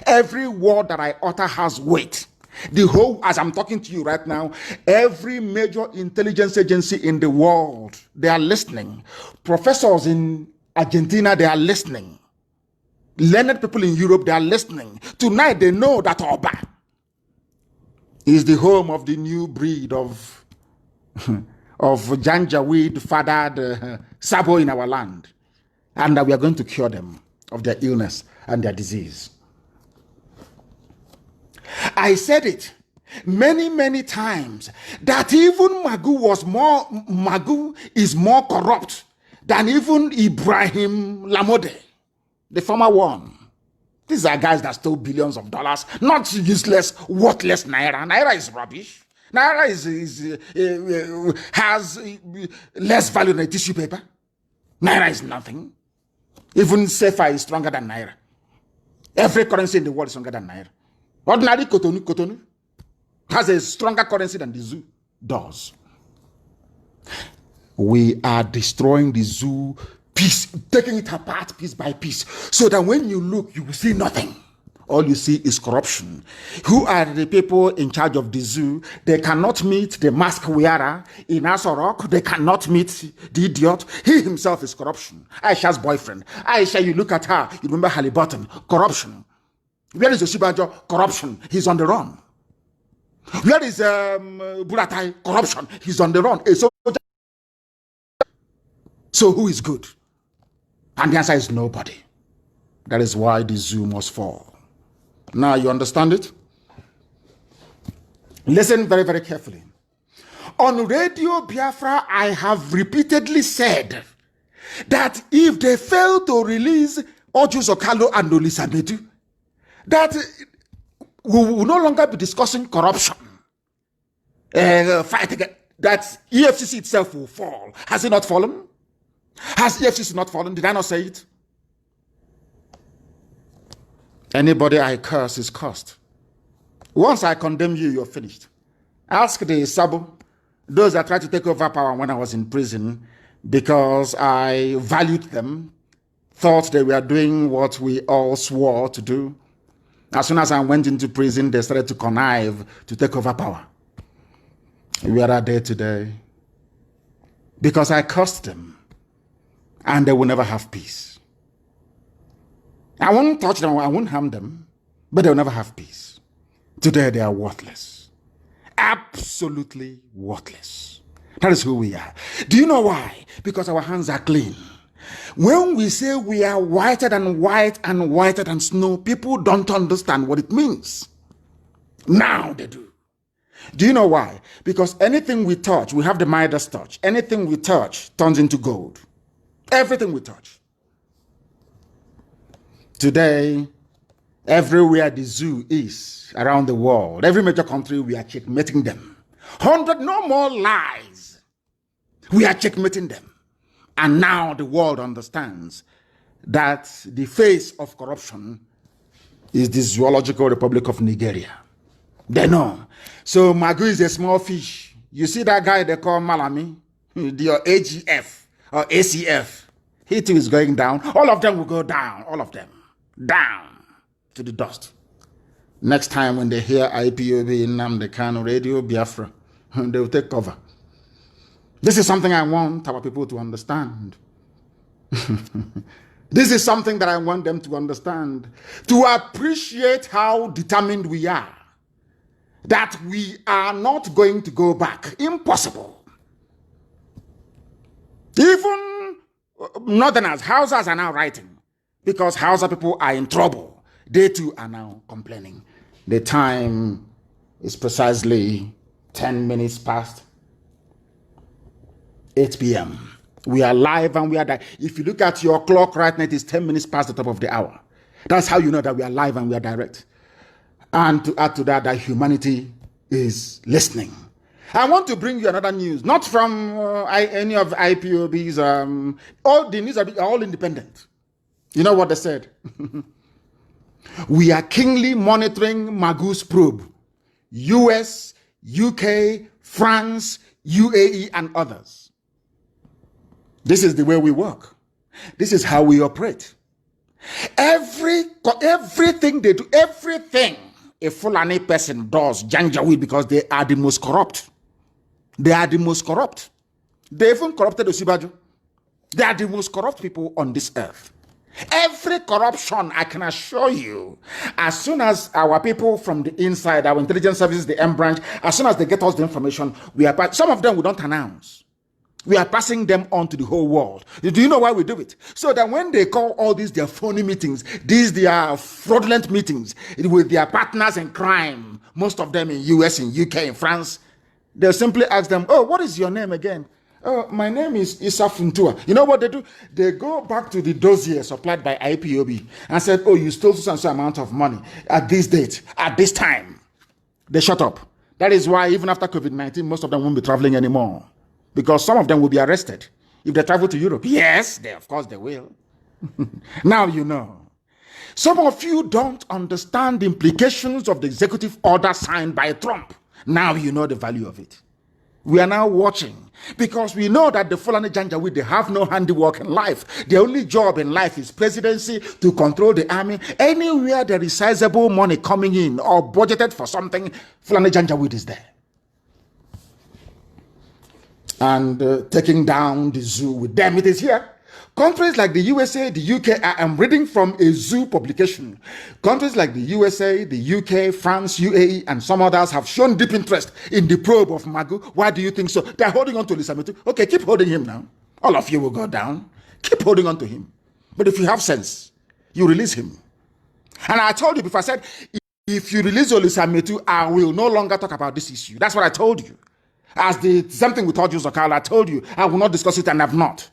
Every word that I utter has weight. The whole, as I'm talking to you right now, every major intelligence agency in the world, they are listening. Professors in Argentina, they are listening. Learned people in Europe, they are listening. Tonight, they know that Oba is the home of the new breed of Janjaweed fathered Sabo in our land. And that we are going to cure them of their illness and their disease. I said it many, many times that even Magu is more corrupt than even Ibrahim Lamode, the former one. These are guys that stole billions of dollars, not useless, worthless Naira. Naira is rubbish. Naira has less value than a tissue paper. Naira is nothing. Even Sefa is stronger than Naira. Every currency in the world is stronger than Naira. Ordinary Kotonu has a stronger currency than the zoo does. We are destroying the zoo piece, taking it apart piece by piece, so that when you look, you will see nothing. All you see is corruption. Who are the people in charge of the zoo? They cannot meet the mask wearer in Asorok. They cannot meet the idiot. He himself is corruption. Aisha's boyfriend. Aisha, you look at her, you remember Halliburton. Corruption. Where is Yoshibanjo? Corruption. He's on the run. Where is Buratai? Corruption. He's on the run. So who is good? And the answer is nobody. That is why the zoo must fall. Now you understand it? Listen very, very carefully. On Radio Biafra, I have repeatedly said that if they fail to release Ojus Okalo and Olisa Metu, that we will no longer be discussing corruption. Fight again. That EFCC itself will fall. Has it not fallen? Has EFCC not fallen? Did I not say it? Anybody I curse is cursed. Once I condemn you, you're finished. Ask the Sabo, those that tried to take over power when I was in prison, because I valued them, thought they were doing what we all swore to do. As soon as I went into prison, they started to connive to take over power. We are there today because I cursed them, and they will never have peace. I won't touch them, I won't harm them, but they'll never have peace. Today they are worthless. Absolutely worthless. That is who we are. Do you know why? Because our hands are clean. When we say we are whiter than white and whiter than snow, people don't understand what it means. Now they do. Do you know why? Because anything we touch, we have the Midas touch. Anything we touch turns into gold. Everything we touch. Today, everywhere the zoo is around the world, every major country, we are checkmating them. 100, no more lies. We are checkmating them. And now the world understands that the face of corruption is the Zoological Republic of Nigeria. They know. So Magu is a small fish. You see that guy they call Malami, the AGF or ACF. He too is going down. All of them will go down. All of them. Down to the dust. Next time when they hear IPOB in Nnamdi Kanu Radio Biafra, they will take cover. This is something I want our people to understand. This is something that I want them to understand. To appreciate how determined we are. That we are not going to go back. Impossible. Even Northerners, Hausas are now writing. Because Hausa people are in trouble. They too are now complaining. The time is precisely 10 minutes past 8 p.m. We are live and we are direct. If you look at your clock right now, it is 10 minutes past the top of the hour. That's how you know that we are live and we are direct. And to add to that, that humanity is listening. I want to bring you another news, not from any of IPOB's. All the news are all independent. You know what they said? We are keenly monitoring Magu's probe. US, UK, France, UAE, and others. This is the way we work. This is how we operate. Everything they do, everything a Fulani person does, Janjaweed, because they are the most corrupt. They are the most corrupt. They even corrupted Osibajo. They are the most corrupt people on this earth. Every corruption, I can assure you, as soon as our people from the inside, our intelligence services, the M branch, as soon as they get us the information, some of them we don't announce. We are passing them on to the whole world. Do you know why we do it? So that when they call all these their phony meetings, these their fraudulent meetings with their partners in crime, most of them in US, in UK, in France, they'll simply ask them, oh, what is your name again? Oh, my name is Issa Funtua. You know what they do? They go back to the dossier supplied by IPOB and said, oh, you stole so amount of money at this date, at this time. They shut up. That is why even after COVID-19, most of them won't be traveling anymore. Because some of them will be arrested if they travel to Europe. Yes, of course they will. Now you know. Some of you don't understand the implications of the executive order signed by Trump. Now you know the value of it. We are now watching because we know that the Fulani Janjaweed, they have no handiwork in life. Their only job in life is presidency, to control the army. Anywhere there is sizable money coming in or budgeted for something, Fulani Janjaweed is there. And taking down the zoo with them, it is here. Countries like the USA, the UK, I am reading from a zoo publication. Countries like the USA, the UK, France, UAE, and some others have shown deep interest in the probe of Magu. Why do you think so? They're holding on to Lisametu. Okay, keep holding him now. All of you will go down. Keep holding on to him. But if you have sense, you release him. And I told you before, I said, if you release Lisametu, I will no longer talk about this issue. That's what I told you. As the same thing we told you, Zokala, I told you, I will not discuss it and have not.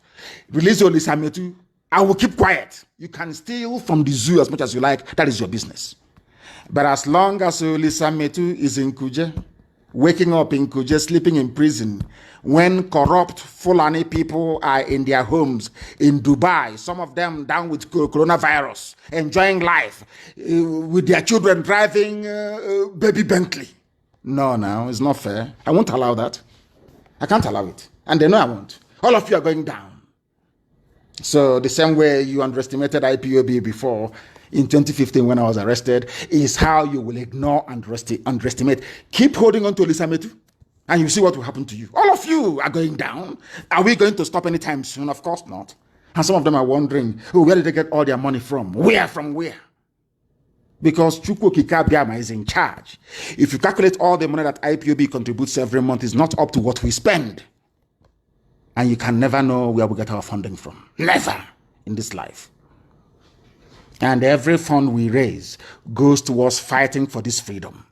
Release your Lisametu, I will keep quiet. You can steal from the zoo as much as you like. That is your business. But as long as Lisametu is in Kuje, waking up in Kuje, sleeping in prison, when corrupt Fulani people are in their homes in Dubai, some of them down with coronavirus, enjoying life, with their children driving baby Bentley. No, it's not fair. I won't allow that. I can't allow it. And they know I won't. All of you are going down. So the same way you underestimated IPOB before in 2015 when I was arrested is how you will ignore and underestimate. Keep holding on to Lisametu and you see what will happen to you. All of you are going down. Are we going to stop anytime soon? Of course not. And some of them are wondering, oh, where did they get all their money from? From where? Because Chukwu Kikabiama is in charge. If you calculate all the money that IPOB contributes every month, is not up to what we spend. And you can never know where we get our funding from. Never in this life. And every fund we raise goes towards fighting for this freedom.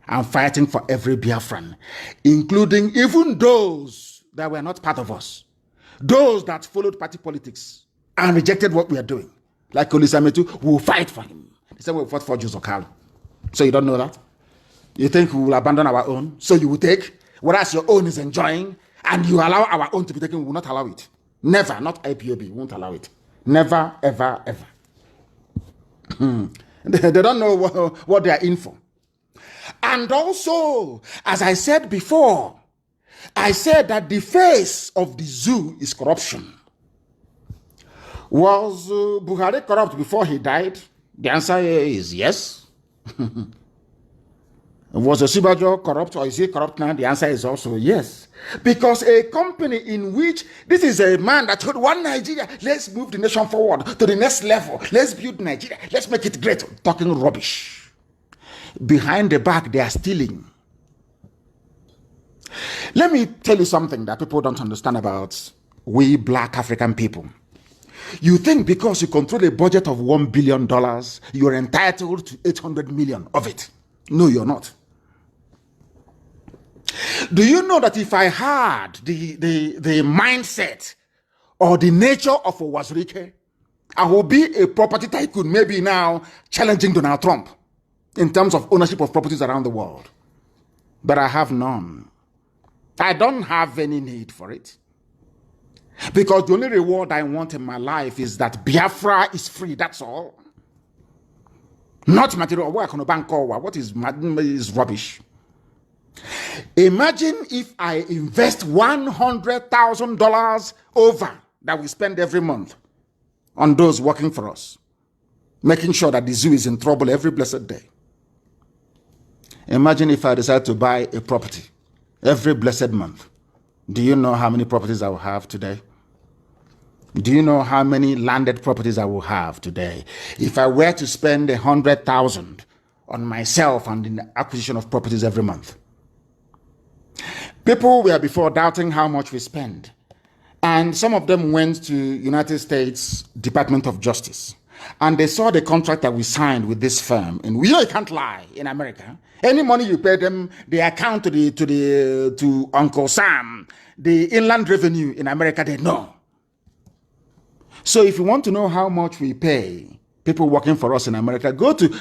And fighting for every Biafran. Including even those that were not part of us. Those that followed party politics and rejected what we are doing. Like Olisametu, we will fight for him. The same way we fought for Josokalo. So you don't know that? You think we will abandon our own? So you will take? Whereas your own is enjoying, and you allow our own to be taken, we will not allow it. Never, not IPOB, we won't allow it. Never, ever, ever. They don't know what they are in for. And also, as I said before, I said that the face of the zoo is corruption. Was Buhari corrupt before he died? The answer is yes. Was Osibajo corrupt or is he corrupt now? The answer is also yes. Because a company in which this is a man that told one Nigeria, let's move the nation forward to the next level. Let's build Nigeria. Let's make it great. Talking rubbish. Behind the back, they are stealing. Let me tell you something that people don't understand about we black African people. You think because you control a budget of $1 billion, you're entitled to 800 million of it. No, you're not. Do you know that if I had the mindset or the nature of a Wazirike, I will be a property tycoon, maybe now challenging Donald Trump in terms of ownership of properties around the world. But I have none. I don't have any need for it. Because the only reward I want in my life is that Biafra is free, that's all. Not material. What is rubbish? Imagine if I invest $100,000 over that we spend every month on those working for us, making sure that the zoo is in trouble every blessed day. Imagine if I decide to buy a property every blessed month. Do you know how many properties I will have today? Do you know how many landed properties I will have today? If I were to spend $100,000 on myself and in the acquisition of properties every month. People were before doubting how much we spend. And some of them went to United States Department of Justice. And they saw the contract that we signed with this firm. And we know you can't lie in America. Any money you pay them, they account to Uncle Sam, the Inland Revenue in America, they know. So if you want to know how much we pay people working for us in America,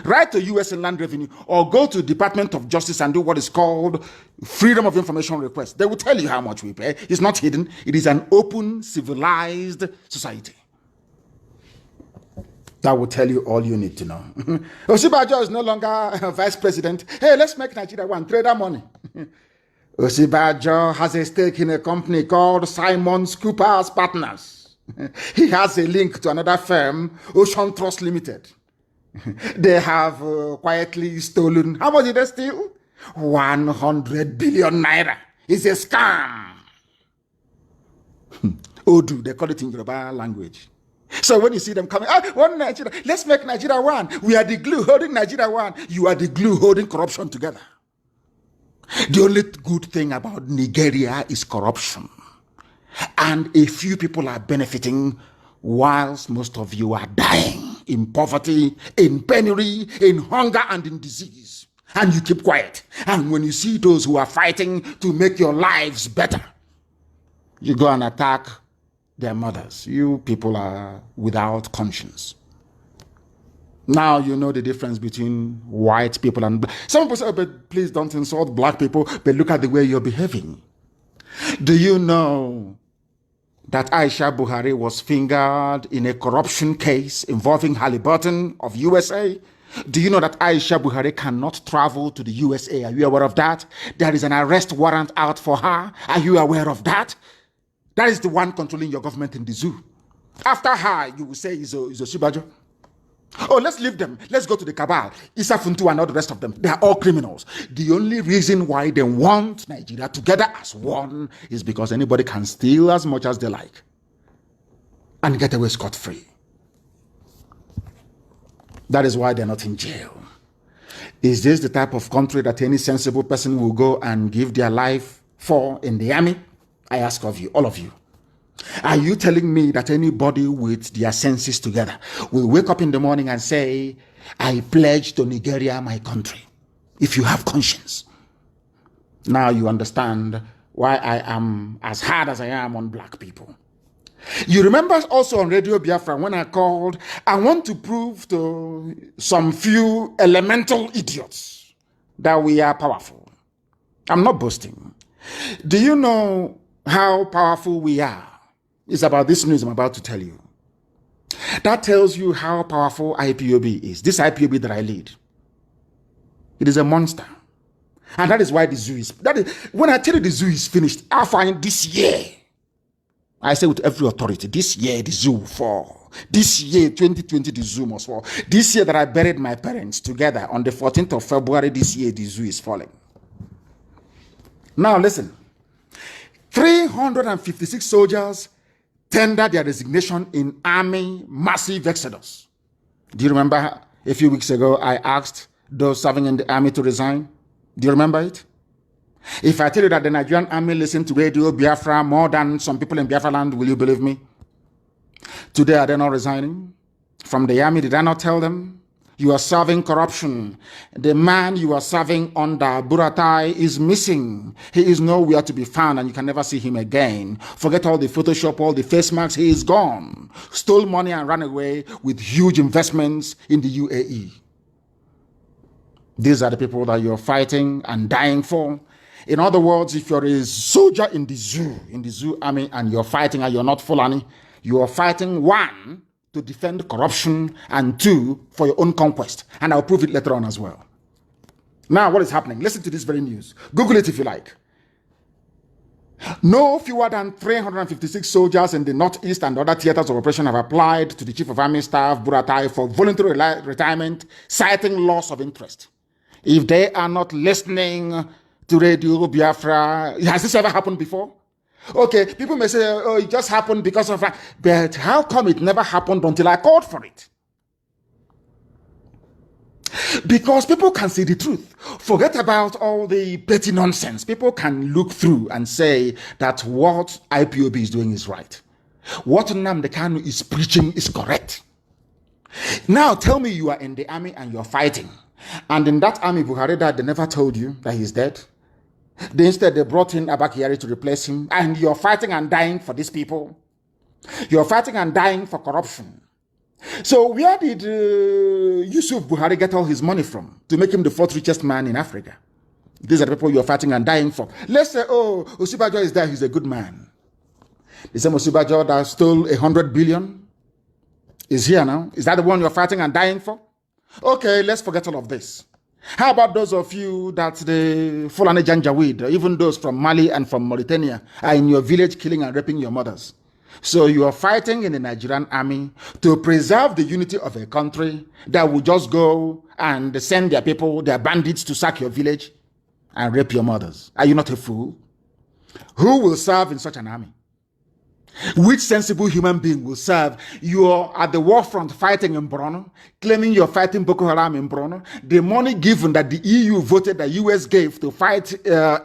write to U.S. Inland Revenue or go to Department of Justice and do what is called Freedom of Information Request. They will tell you how much we pay. It's not hidden. It is an open, civilized society. That will tell you all you need to know. Osibajo is no longer vice president. Hey, let's make Nigeria one. Trader money. Osibajo has a stake in a company called Simon Cooper's Partners. He has a link to another firm, Ocean Trust Limited. They have quietly stolen. How much did they steal? 100 billion naira. It's a scam. Odu, they call it in Yoruba language. So when you see them coming, one Nigeria, let's make Nigeria one. We are the glue holding Nigeria one. You are the glue holding corruption together. The only good thing about Nigeria is corruption. And a few people are benefiting whilst most of you are dying in poverty, in penury, in hunger, and in disease. And you keep quiet. And when you see those who are fighting to make your lives better, you go and attack their mothers. You people are without conscience. Now you know the difference between white people and black. Some people say, but please don't insult black people, but look at the way you're behaving. Do you know that Aisha Buhari was fingered in a corruption case involving Halliburton of USA? Do you know that Aisha Buhari cannot travel to the USA? Are you aware of that? There is an arrest warrant out for her. Are you aware of that? That is the one controlling your government in the zoo. After her, you will say is Osibajo. Oh, let's leave them. Let's go to the cabal. Issa Funtu and all the rest of them. They are all criminals. The only reason why they want Nigeria together as one is because anybody can steal as much as they like and get away scot-free. That is why they're not in jail. Is this the type of country that any sensible person will go and give their life for in the army? I ask of you, all of you. Are you telling me that anybody with their senses together will wake up in the morning and say, I pledge to Nigeria my country? If you have conscience. Now you understand why I am as hard as I am on black people. You remember also on Radio Biafra when I called, I want to prove to some few elemental idiots that we are powerful. I'm not boasting. Do you know how powerful we are? It's about this news I'm about to tell you. That tells you how powerful IPOB is. This IPOB that I lead. It is a monster. And that is why the zoo is... when I tell you the zoo is finished, I find this year, I say with every authority, this year the zoo will fall. This year, 2020, the zoo must fall. This year that I buried my parents together on the 14th of February, this year, the zoo is falling. Now listen, 356 soldiers tendered their resignation in army massive exodus. Do you remember a few weeks ago I asked those serving in the army to resign? Do you remember it? If I tell you that the Nigerian army listened to Radio Biafra more than some people in Biafra land, will you believe me? Today, are they not resigning from the army? Did I not tell them? You are serving corruption. The man you are serving under Buratai is missing. He is nowhere to be found and you can never see him again. Forget all the Photoshop, all the face masks. He is gone. Stole money and ran away with huge investments in the UAE. These are the people that you're fighting and dying for. In other words, if you're a soldier in the zoo army, and you're fighting and you're not Fulani, you are fighting, one, to defend corruption, and two, for your own conquest. And I'll prove it later on as well. Now, what is happening? Listen to this very news. Google it if you like. No fewer than 356 soldiers in the Northeast and other theaters of operation have applied to the Chief of Army Staff, Buratai, for voluntary retirement, citing loss of interest. If they are not listening to Radio Biafra, has this ever happened before? Okay, people may say, oh, it just happened because of that. But how come it never happened until I called for it? Because people can see the truth. Forget about all the petty nonsense. People can look through and say that what IPOB is doing is right. What Nnamdi Kanu is preaching is correct. Now tell me you are in the army and you're fighting. And in that army, Buhari died, they never told you that he's dead. Instead, they brought in Abakari to replace him. And you're fighting and dying for these people. You're fighting and dying for corruption. So where did Yusuf Buhari get all his money from to make him the fourth richest man in Africa? These are the people you're fighting and dying for. Let's say, oh, Osibajo is there, he's a good man. The same Osibajo that stole 100 billion is here now. Is that the one you're fighting and dying for? Okay, let's forget all of this. How about those of you that the Fulani Janjaweed, even those from Mali and from Mauritania, are in your village killing and raping your mothers? So you are fighting in the Nigerian army to preserve the unity of a country that will just go and send their people, their bandits, to sack your village and rape your mothers. Are you not a fool? Who will serve in such an army? Which sensible human being will serve? You're at the war front fighting in Borno, claiming you're fighting Boko Haram in Borno. The money given that the EU voted, the US gave to fight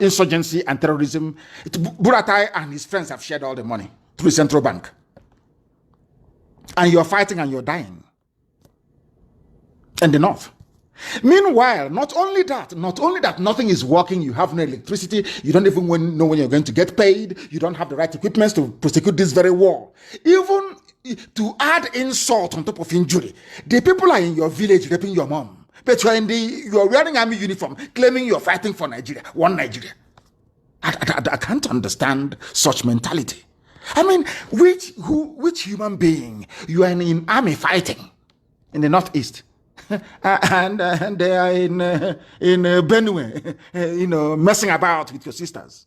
insurgency and terrorism, Buratai and his friends have shared all the money through the central bank. And you're fighting and you're dying in the north. Meanwhile, not only that, nothing is working. You have no electricity. You don't even know when you're going to get paid. You don't have the right equipment to prosecute this very war. Even to add insult on top of injury, the people are in your village raping your mom. But you're wearing army uniform, claiming you're fighting for Nigeria, one Nigeria. I can't understand such mentality. I mean, which human being you are in army fighting in the Northeast? and they are in Benue, messing about with your sisters,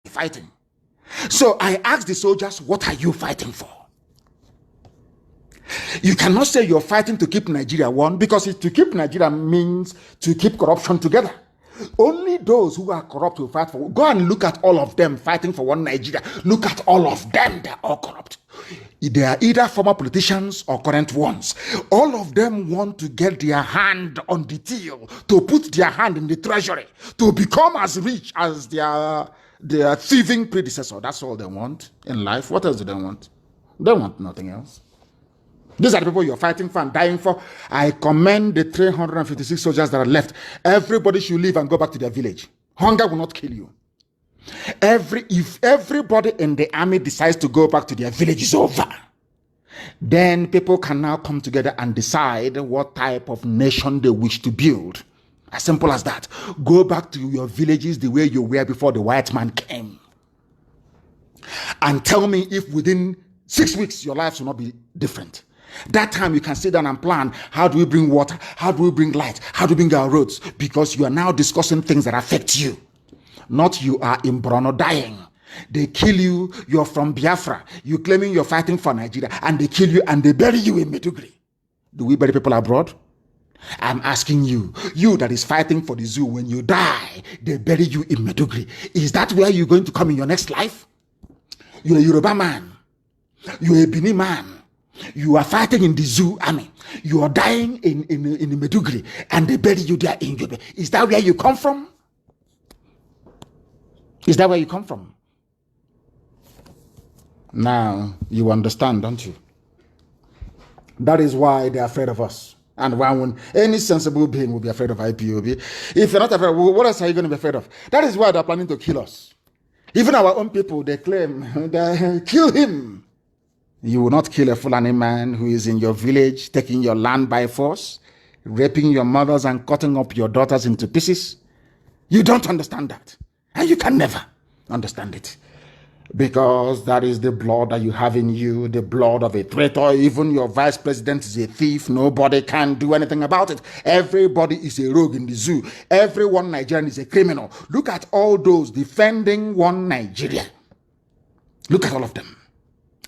fighting. So I asked the soldiers, what are you fighting for? You cannot say you're fighting to keep Nigeria one, because to keep Nigeria means to keep corruption together. Only those who are corrupt will fight for. Go and look at all of them fighting for one Nigeria. Look at all of them, they're all corrupt. They are either former politicians or current ones. All of them want to get their hand on the till, to put their hand in the treasury, to become as rich as their thieving predecessor. That's all they want in life. What else do they want? They want nothing else. These are the people you're fighting for and dying for. I commend the 356 soldiers that are left. Everybody should leave and go back to their village. Hunger will not kill you. If everybody in the army decides to go back to their village, is over. Then people can now come together and decide what type of nation they wish to build. As simple as that. Go back to your villages the way you were before the white man came. And tell me if within 6 weeks your lives will not be different. That time you can sit down and plan, how do we bring water? How do we bring light? How do we bring our roads? Because you are now discussing things that affect you. Not you are in Bruno dying. They kill you, you're from Biafra, you claiming you're fighting for Nigeria, and they kill you and they bury you in Medugri. Do we bury people abroad? I'm asking you, you that is fighting for the zoo, when you die, they bury you in Medugri. Is that where you're going to come in your next life? You're a Yoruba man. You're a Bini man. You are fighting in the zoo army. You are dying in Medugri, and they bury you there in Yobe. Is that where you come from? Is that where you come from? Now, you understand, don't you? That is why they're afraid of us. And when any sensible being will be afraid of IPOB. If you're not afraid, what else are you going to be afraid of? That is why they're planning to kill us. Even our own people, they claim, they kill him. You will not kill a Fulani man who is in your village, taking your land by force, raping your mothers and cutting up your daughters into pieces. You don't understand that. And you can never understand it. Because that is the blood that you have in you, the blood of a traitor. Even your vice president is a thief. Nobody can do anything about it. Everybody is a rogue in the zoo. Every one Nigerian is a criminal. Look at all those defending one Nigeria. Look at all of them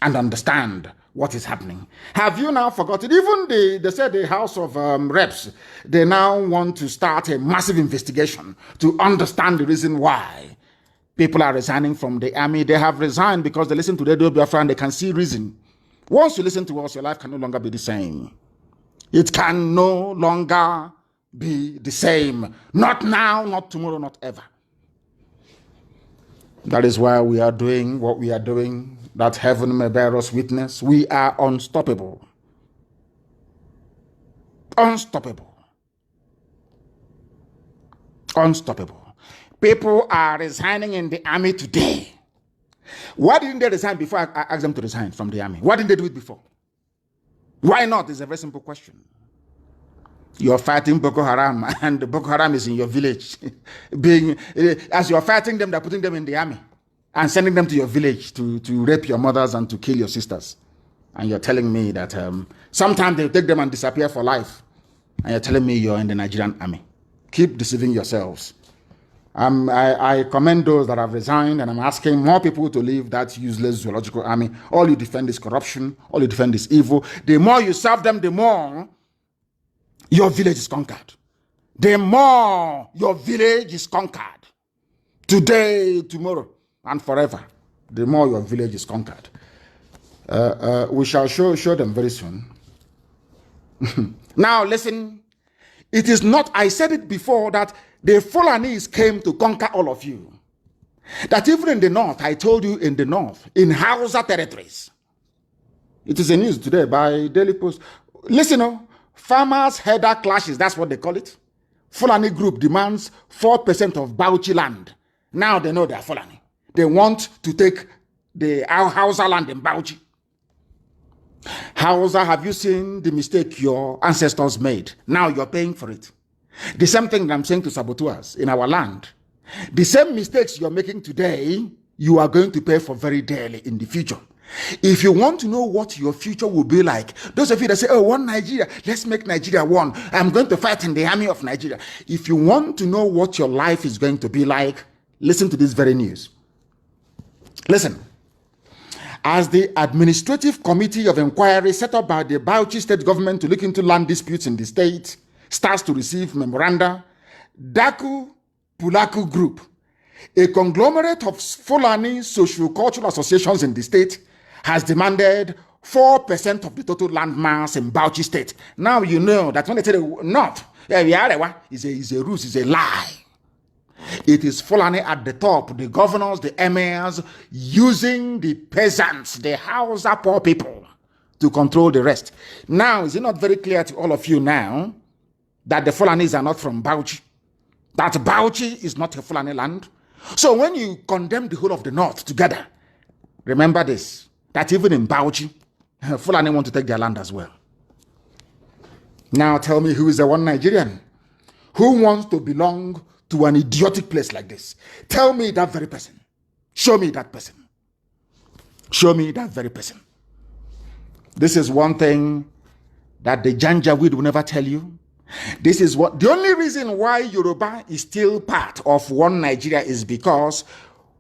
and understand what is happening. Have you now forgotten? Even they said the House of Reps, they now want to start a massive investigation to understand the reason why people are resigning from the army. They have resigned because they listen to Radio Biafra and they can see reason. Once you listen to us, your life can no longer be the same. It can no longer be the same. Not now, not tomorrow, not ever. That is why we are doing what we are doing, that heaven may bear us witness. We are unstoppable. Unstoppable. Unstoppable. People are resigning in the army today. Why didn't they resign before I asked them to resign from the army? Why didn't they do it before? Why not? It's a very simple question. You're fighting Boko Haram, and Boko Haram is in your village. As you're fighting them, they're putting them in the army and sending them to your village to rape your mothers and to kill your sisters. And you're telling me that sometimes they take them and disappear for life. And you're telling me you're in the Nigerian army. Keep deceiving yourselves. I commend those that have resigned, and I'm asking more people to leave that useless zoological army. All you defend is corruption. All you defend is evil. The more you serve them, the more your village is conquered. The more your village is conquered. Today, tomorrow, and forever. The more your village is conquered. We shall show them very soon. Now, listen. It is not, I said it before, that the Fulanis came to conquer all of you. That even in the north, I told you in the north, in Hausa territories. It is a news today by Daily Post. Listen, farmers' header clashes, that's what they call it. Fulani group demands 4% of Bauchi land. Now they know they are Fulani. They want to take the Hausa land in Bauchi. Hausa, have you seen the mistake your ancestors made? Now you're paying for it. The same thing that I'm saying to saboteurs in our land. The same mistakes you're making today, you are going to pay for very dearly in the future. If you want to know what your future will be like, those of you that say, oh, one Nigeria, let's make Nigeria one. I'm going to fight in the army of Nigeria. If you want to know what your life is going to be like, listen to this very news. Listen. As the Administrative Committee of Inquiry set up by the Bauchi state government to look into land disputes in the state starts to receive memoranda, Daku Pulaku Group, a conglomerate of Fulani socio-cultural associations in the state, has demanded 4% of the total land mass in Bauchi state. Now you know that when they say not, is a ruse, is a lie. It is Fulani at the top, the governors, the emirs, using the peasants, the Hausa poor people, to control the rest. Now, is it not very clear to all of you now that the Fulanis are not from Bauchi? That Bauchi is not a Fulani land? So when you condemn the whole of the north together, remember this, that even in Bauchi, Fulani want to take their land as well. Now tell me, who is the one Nigerian? Who wants to belong to an idiotic place like this? Tell me that very person. Show me that person. Show me that very person. This is one thing that the Janjaweed will never tell you. This is what the only reason why Yoruba is still part of one Nigeria is because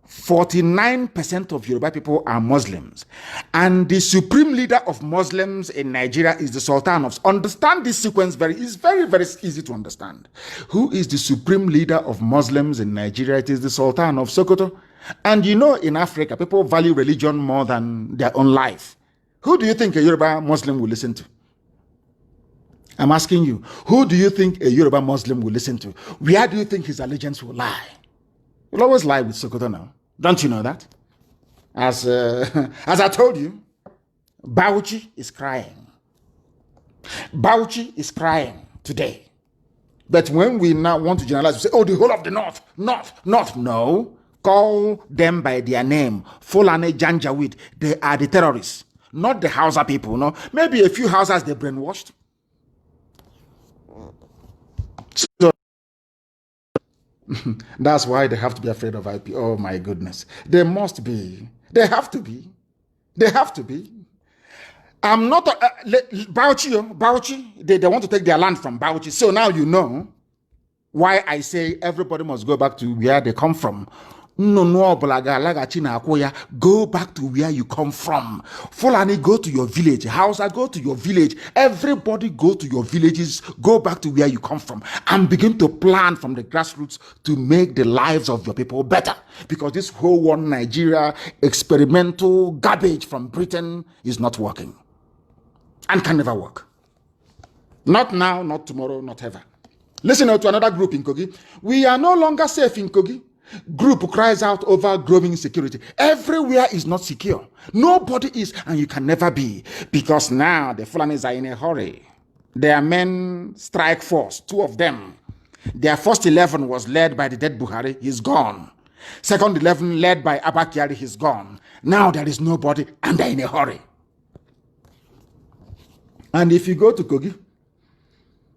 49% of Yoruba people are Muslims. And the supreme leader of Muslims in Nigeria is the Sultan of... Understand this sequence it's very, very easy to understand. Who is the supreme leader of Muslims in Nigeria? It is the Sultan of Sokoto. And you know, in Africa, people value religion more than their own life. Who do you think a Yoruba Muslim will listen to? I'm asking you, who do you think a Yoruba Muslim will listen to? Where do you think his allegiance will lie? He'll always lie with Sokoto now. Don't you know that? As I told you, Bauchi is crying. Bauchi is crying today. But when we now want to generalize, we say, oh, the whole of the North. No. Call them by their name. Fulani, Janjaweed. They are the terrorists. Not the Hausa people, no. Maybe a few Hausas they brainwashed. So that's why they have to be afraid of IP. Oh my goodness. They must be. They have to be. They have to be. I'm not Bauchi. They want to take their land from Bauchi. So now you know why I say everybody must go back to where they come from. Go back to where you come from. Fulani, go to your village. Hausa, go to your village. Everybody go to your villages. Go back to where you come from and begin to plan from the grassroots to make the lives of your people better. Because this whole one Nigeria experimental garbage from Britain is not working and can never work. Not now, not tomorrow, not ever. Listen to another group in Kogi. We are no longer safe in Kogi. Group cries out over growing insecurity. Everywhere is not secure. Nobody is, and you can never be, because now the Fulanis are in a hurry. Their men strike force, 2 of them. Their first 11 was led by the dead Buhari. He's gone. Second 11 led by Abakiari. He's gone. Now there is nobody, and they're in a hurry. And if you go to Kogi,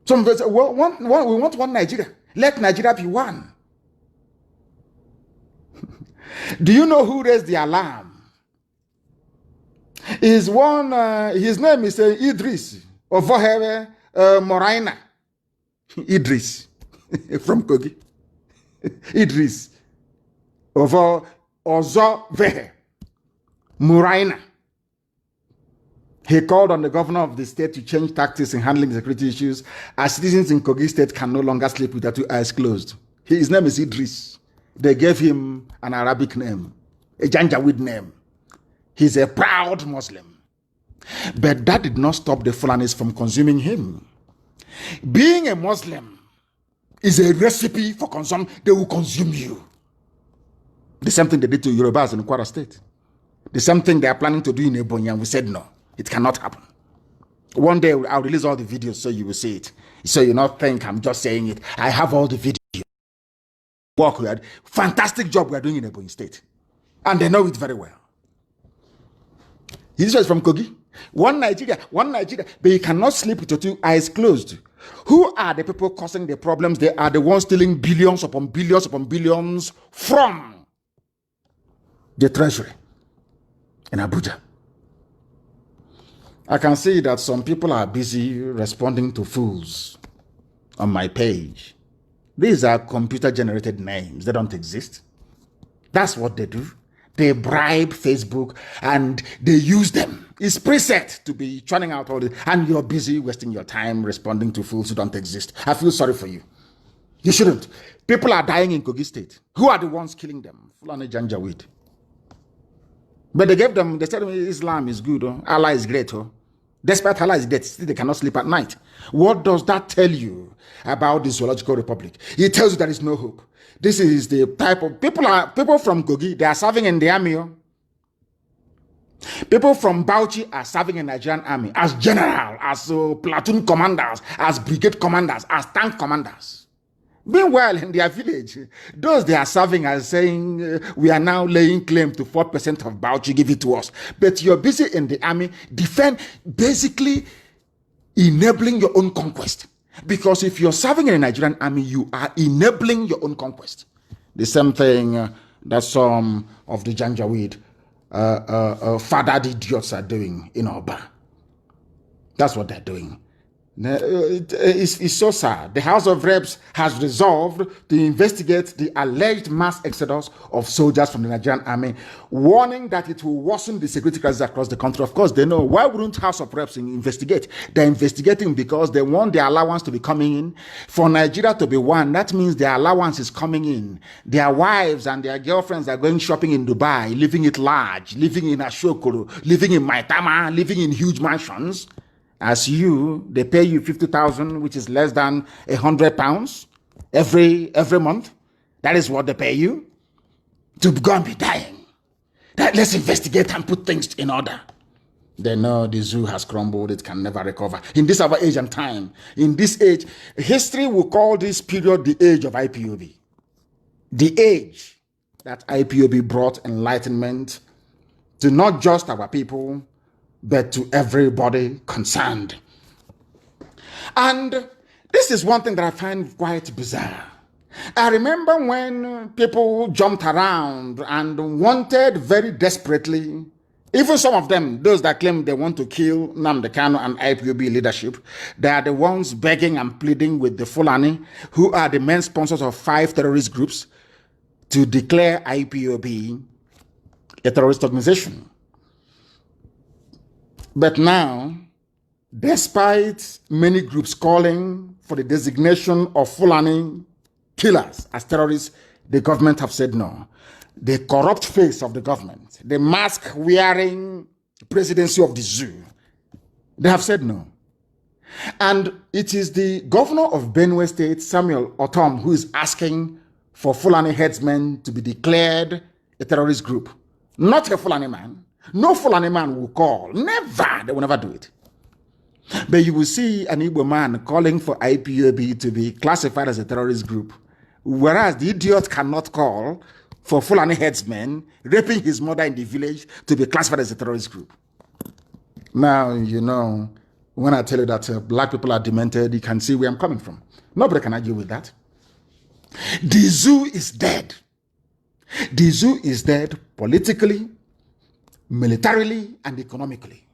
some people say, well, we want one Nigeria. Let Nigeria be one. Do you know who raised the alarm? Is one, his name is Idris of Moraina. Idris from Kogi. Idris of Ozovehe Moraina. He called on the governor of the state to change tactics in handling security issues, as citizens in Kogi state can no longer sleep with their 2 eyes closed. His name is Idris. They gave him an Arabic name, a Janjaweed name. He's a proud Muslim. But that did not stop the Fulanis from consuming him. Being a Muslim is a recipe for consumption. They will consume you. The same thing they did to Yorubas in Kwara State. The same thing they are planning to do in Ebonyi, and we said no, it cannot happen. One day I'll release all the videos so you will see it. So you not think I'm just saying it. I have all the videos. Work we had, fantastic job we are doing in Ebonyi State, and they know it very well. This was from Kogi. One Nigeria, but you cannot sleep with your 2 eyes closed. Who are the people causing the problems? They are the ones stealing billions upon billions upon billions from the treasury in Abuja. I can see that some people are busy responding to fools on my page. These are computer-generated names. They don't exist. That's what they do. They bribe Facebook and they use them. It's preset to be churning out all this. And you're busy wasting your time responding to fools who don't exist. I feel sorry for you. You shouldn't. People are dying in Kogi State. Who are the ones killing them? Fulani Janjaweed. But they said Islam is good. Oh? Allah is great. Oh? Despite Allah's death, still they cannot sleep at night. What does that tell you about the Zoological Republic? It tells you there is no hope. This is the type of people from Kogi, they are serving in the army. People from Bauchi are serving in the Nigerian army as general, as platoon commanders, as brigade commanders, as tank commanders. Meanwhile, in their village, those they are serving are saying, we are now laying claim to 4% of Bauchi, give it to us. But you're busy in the army, basically enabling your own conquest. Because if you're serving in the Nigerian army, you are enabling your own conquest. The same thing that some of the Janjaweed fathered idiots are doing in Oba. That's what they're doing. It's so sad. The House of Reps has resolved to investigate the alleged mass exodus of soldiers from the Nigerian army, warning that it will worsen the security crisis across the country. Of course, they know. Why wouldn't House of Reps investigate? They're investigating because they want their allowance to be coming in. For Nigeria to be one, that means their allowance is coming in. Their wives and their girlfriends are going shopping in Dubai, living it large, living in Ashokoro, living in Maitama, living in huge mansions. As they pay you 50,000, which is less than £100 every month. That is what they pay you to go and be dying. Let's investigate and put things in order. They know the zoo has crumbled; it can never recover. In this our age and time, in this age, history will call this period the age of IPOB, the age that IPOB brought enlightenment to not just our people, but to everybody concerned. And this is one thing that I find quite bizarre. I remember when people jumped around and wanted very desperately, even some of them, those that claim they want to kill Nnamdi Kanu and IPOB leadership, they are the ones begging and pleading with the Fulani, who are the main sponsors of 5 terrorist groups, to declare IPOB a terrorist organization. But now, despite many groups calling for the designation of Fulani killers as terrorists, the government have said no. The corrupt face of the government, the mask-wearing presidency of the zoo, they have said no. And it is the governor of Benue State, Samuel Otom, who is asking for Fulani headsmen to be declared a terrorist group. Not a Fulani man. No Fulani man will call. Never. They will never do it. But you will see an Igbo man calling for IPOB to be classified as a terrorist group, whereas the idiot cannot call for Fulani headsmen raping his mother in the village to be classified as a terrorist group. Now, when I tell you that black people are demented, you can see where I'm coming from. Nobody can argue with that. The zoo is dead. The zoo is dead politically, militarily, and economically.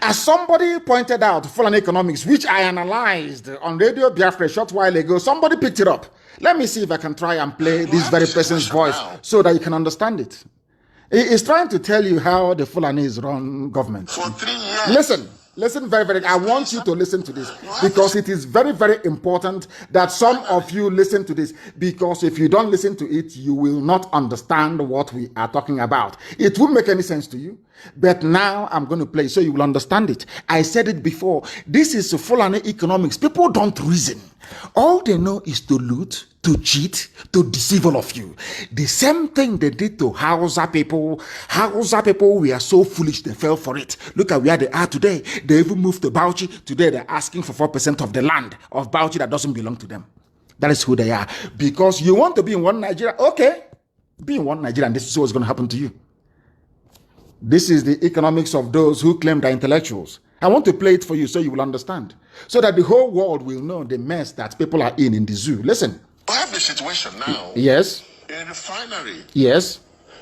As somebody pointed out, Fulani economics, which I analyzed on Radio Biafra a short while ago, somebody picked it up. Let me see if I can try and play this very person's voice so that you can understand it. He is trying to tell you how the Fulanis run government. For 3 years. Listen very, very, I want you to listen to this because it is very, very important that some of you listen to this, because if you don't listen to it, you will not understand what we are talking about. It won't make any sense to you, but now I'm going to play so you will understand it. I said it before. This is Fulani economics. People don't reason. All they know is to loot, to cheat, to deceive all of you. The same thing they did to Hausa people. Hausa people were so foolish they fell for it. Look at where they are today. They even moved to Bauchi. Today they're asking for 4% of the land of Bauchi that doesn't belong to them. That is who they are. Because you want to be in one Nigeria. Okay, be in one Nigeria and this is what's going to happen to you. This is the economics of those who claim they're intellectuals. I want to play it for you so you will understand. So that the whole world will know the mess that people are in the zoo. Listen. We have the situation now. Yes. In a refinery. Yes.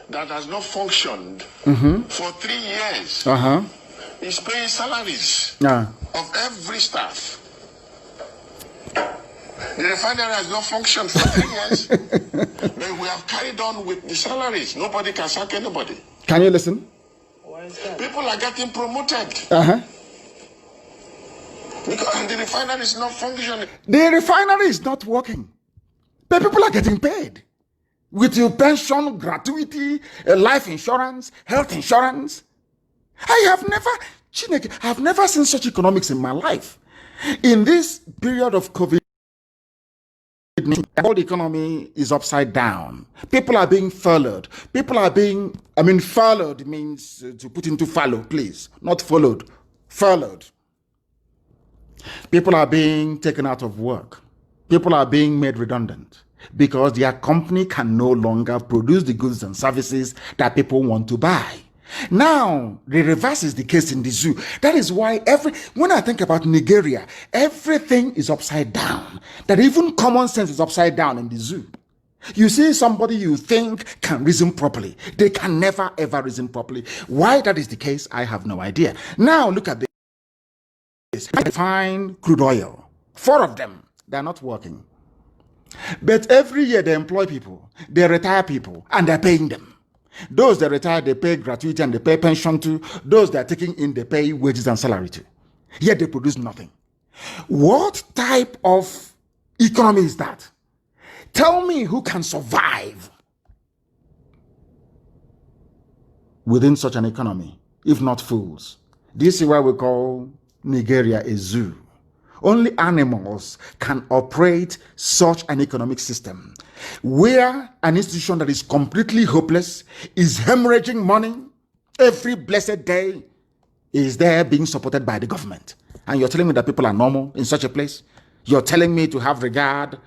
That has not functioned for 3 years. Is paying salaries of every staff. The refinery has not functioned for 3 years. But we have carried on with the salaries. Nobody can sack anybody. Can you listen? Why is that? People are getting promoted. Because the refinery is not functioning. The refinery is not working. But people are getting paid. With your pension, gratuity, life insurance, health insurance. I have never seen such economics in my life. In this period of COVID, the whole economy is upside down. People are being furloughed. Furloughed means to put into fallow, please. Not followed, furloughed. People are being taken out of work. People are being made redundant because their company can no longer produce the goods and services that people want to buy. Now, the reverse is the case in the zoo. That is why when I think about Nigeria, everything is upside down. That even common sense is upside down in the zoo. You see somebody you think can reason properly. They can never ever reason properly. Why that is the case, I have no idea. Now, look at this. Find crude oil. 4 of them, they're not working. But every year they employ people, they retire people, and they're paying them. Those that retire, they pay gratuity and they pay pension to. Those that are taking in, they pay wages and salary to. Yet they produce nothing. What type of economy is that? Tell me who can survive within such an economy, if not fools. This is why we call Nigeria a zoo. Only animals can operate such an economic system where an institution that is completely hopeless is hemorrhaging money every blessed day is there being supported by the government. And you're telling me that people are normal in such a place? You're telling me to have regard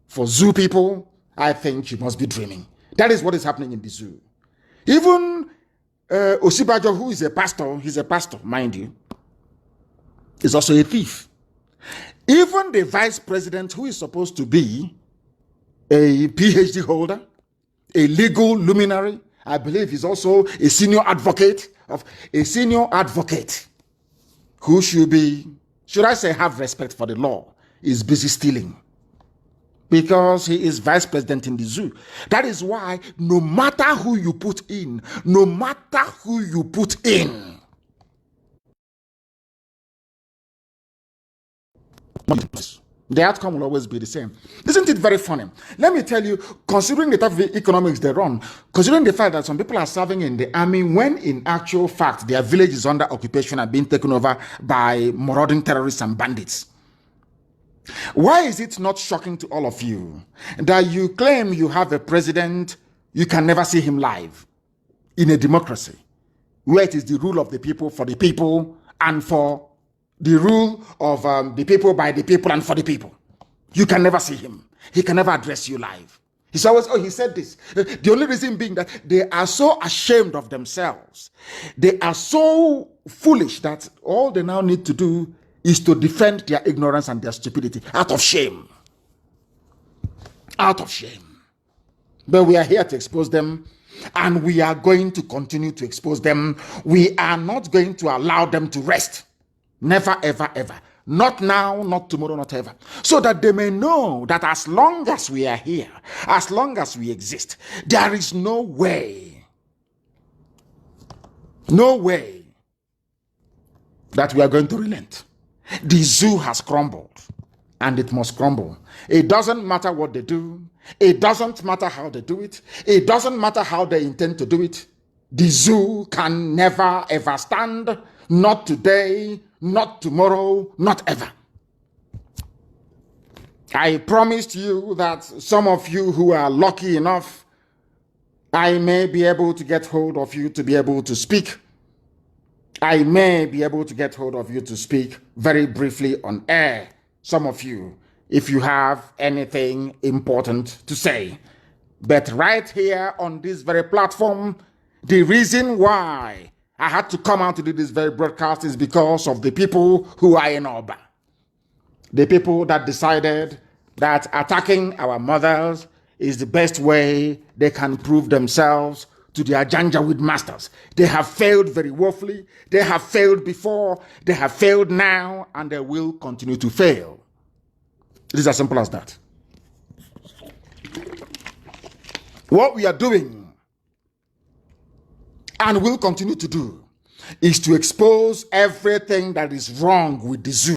for zoo people? I think you must be dreaming. That is what is happening in the zoo. Even Osibajo, who is a pastor, he's a pastor, mind you, is also a thief. Even the vice president, who is supposed to be a PhD holder, a legal luminary, I believe he's also a senior advocate who should be, should I say, have respect for the law, is busy stealing because he is vice president in the zoo. That is why no matter who you put in, the outcome will always be the same. Isn't it very funny? Let me tell you, considering the type of economics they run, considering the fact that some people are serving in the army when in actual fact their village is under occupation and being taken over by marauding terrorists and bandits. Why is it not shocking to all of you that you claim you have a president, you can never see him live in a democracy where it is the rule of the people for the people and for the rule of the people by the people and for the people? You can never see him. He can never address you live. He's always, oh, he said this. The only reason being that they are so ashamed of themselves. They are so foolish that all they now need to do is to defend their ignorance and their stupidity out of shame. Out of shame. But we are here to expose them, and we are going to continue to expose them. We are not going to allow them to rest. Never, ever, ever. Not now, not tomorrow, not ever. So that they may know that as long as we are here, as long as we exist, there is no way that we are going to relent. The zoo has crumbled, and it must crumble. It doesn't matter what they do. It doesn't matter how they do it. It doesn't matter how they intend to do it. The zoo can never, ever stand. Not today, not tomorrow, not ever. I promised you that some of you who are lucky enough, I may be able to get hold of you to be able to speak. I may be able to get hold of you to speak very briefly on air. Some of you, if you have anything important to say. But right here on this very platform, the reason why I had to come out to do this very broadcast is because of the people who are in Oba. The people that decided that attacking our mothers is the best way they can prove themselves to their Janjaweed masters. They have failed very woefully. They have failed before. They have failed now, and they will continue to fail. It is as simple as that. What we are doing and will continue to do is to expose everything that is wrong with the zoo.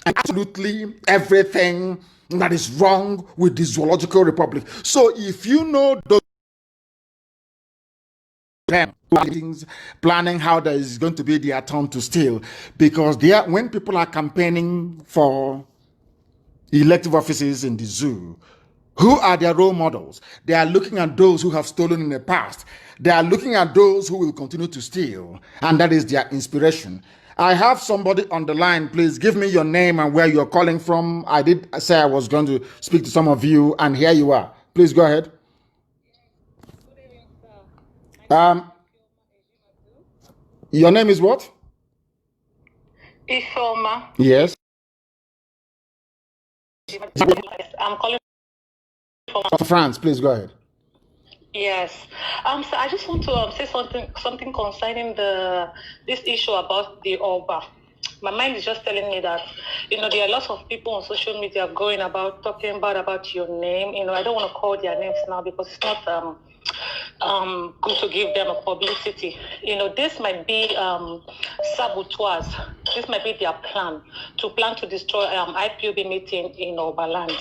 Absolutely everything that is wrong with the Zoological Republic. So if you know those things, planning how there is going to be their turn to steal, because when people are campaigning for elective offices in the zoo, who are their role models? They are looking at those who have stolen in the past. They are looking at those who will continue to steal, and that is their inspiration. I have somebody on the line. Please give me your name and where you're calling from. I did say I was going to speak to some of you, and here you are. Please go ahead. Your name is what? Ifoma. Yes. I'm calling from France. Please go ahead. Yes. So I just want to say something concerning this issue about the Oba. my mind is just telling me that, there are lots of people on social media going about talking bad about your name. I don't want to call their names now because it's not good to give them a publicity. This might be saboteurs. This might be their plan to destroy IPOB meeting in Oberland.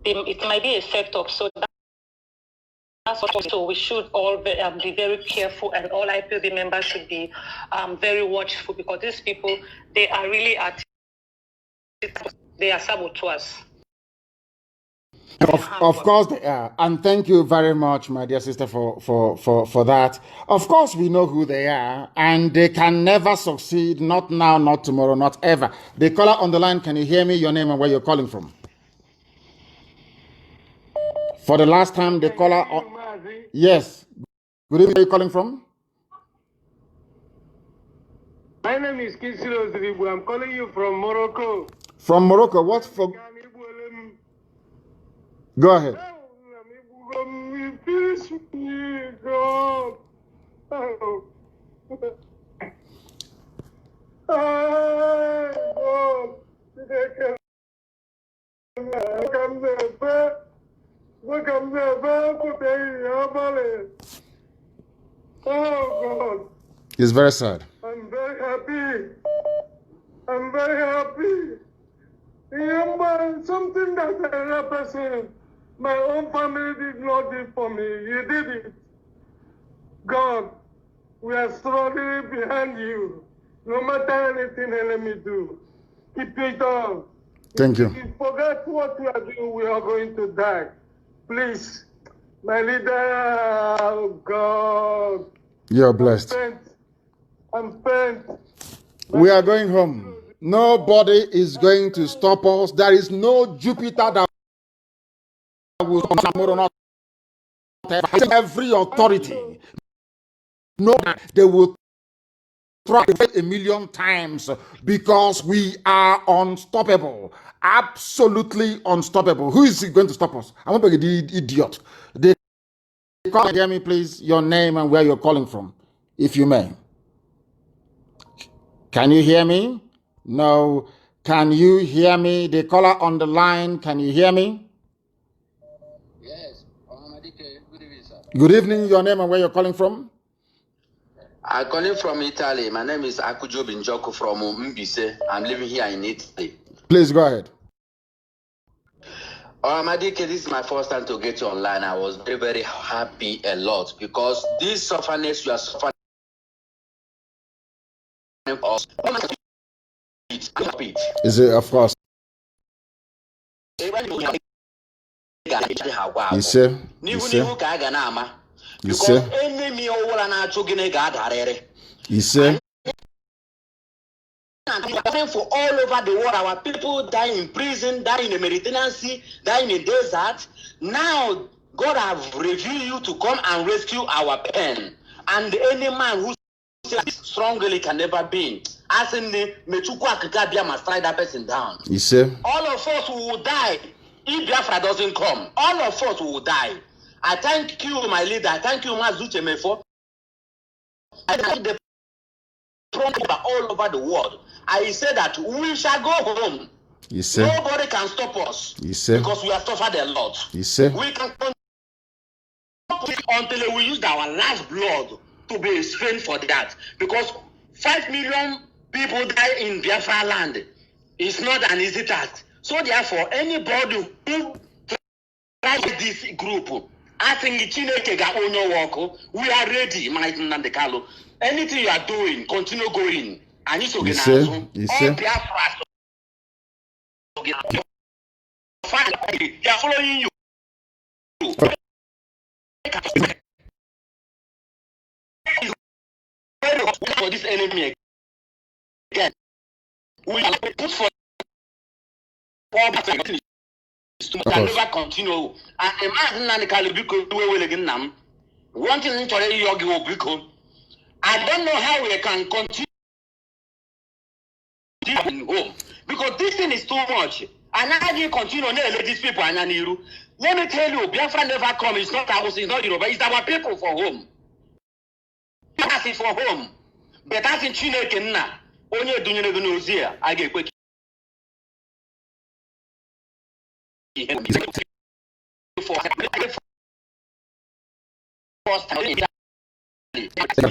It might be a setup. So so we should all be very careful, and all IPOB members should be very watchful, because these people, they are really they are saboteurs. Of course they are. And thank you very much, my dear sister, for that. Of course we know who they are, and they can never succeed, not now, not tomorrow, not ever. The caller on the line, can you hear me? Your name and where you're calling from? For the last time, the caller... Yes. Good evening. Where are you calling from? My name is Kisilo Ziribu. I'm calling you from Morocco. From Morocco. What for? Go ahead. Oh God. It's very sad. I'm very happy. I'm very happy. Remember, something that another person, my own family did not do for me. You did it. God, we are struggling behind you. No matter anything the enemy do, keep it up. Thank you. If you forget what we are doing, we are going to die. Please, my leader, oh God. You're blessed. I'm spent. We are going home. Nobody is going to stop us. There is no Jupiter that will stop tomorrow. Not every authority. No, they will try a million times, because we are unstoppable. Absolutely unstoppable. Who is going to stop us? I'm not the idiot. They call, hear me, please. Your name and where you're calling from, if you may. Can you hear me? No. Can you hear me? The caller on the line, can you hear me? Yes. Good evening, sir. Good evening. Your name and where you're calling from? I'm calling from Italy. My name is Akujo Binjoko from Mbise. I'm living here in Italy. Please go ahead. Madike, this is my first time to get you online. I was very, very happy a lot, because this sufferness you are suffering us. Is it, of course? You see? You see? You see? You see? For all over the world, our people die in prison, die in the Mediterranean Sea, die in the desert. Now, God have revealed you to come and rescue our pen. And any man who says strongly can never be. As in the Mechuku Akikabia must strike that person down. You see? All of us will die if Biafra doesn't come. All of us will die. I thank you, my leader. I thank you, Mazuche Mefo. I thank the all over the world. I say that we shall go home. You see? Nobody can stop us. You see? Because we have suffered a lot. You see? We can until we use our last blood to be spent for that. Because 5 million people die in Biafra land. It's not an easy task. So therefore, anybody who tries this group, I think Chineke ga onyo work. We are ready, Nandekalo. Anything you are doing, continue going. And it's you see? You see? All Biafra. They are following you. For this enemy again, we are put for all can never continue. And imagine Nanikali Biko will again nam. One thing in Yogi Biko. I don't know how we can continue in home, because this thing is too much. And how do you continue to let these people and Niru? Let me tell you, Biafra never come. It's not ours, it's not Yoruba, it's our people for home. That's it for home. But that's in Chineke na. onye dunyere gị n'ozi a ga-ekwe ka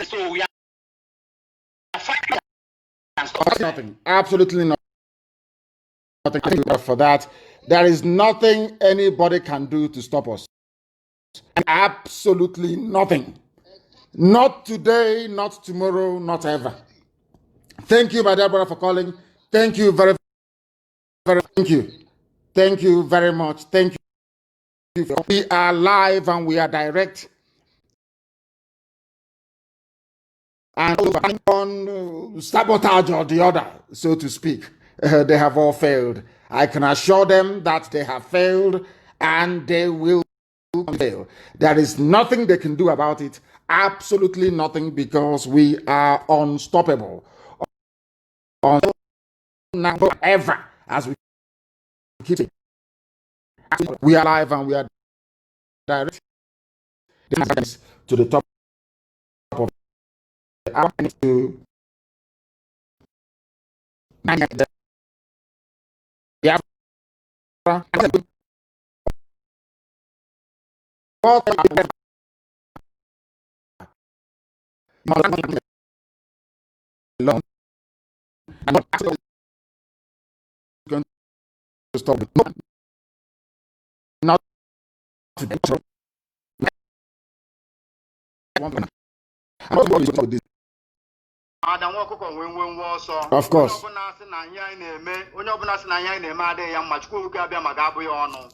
so we are fighting nothing, absolutely nothing for that. There is nothing anybody can do to stop us. Absolutely nothing. Not today, not tomorrow, not ever. Thank you, my dear brother, for calling. Thank you very, very, thank you. Thank you very much. Thank you. We are live and we are direct. And one sabotage or the other, so to speak. They have all failed. I can assure them that they have failed and they will fail. There is nothing they can do about it. Absolutely nothing, because we are unstoppable. Now, ever, as we keep it. We are live and we are direct to the top of the hour to alone and not going to stop it. Not today. Of course.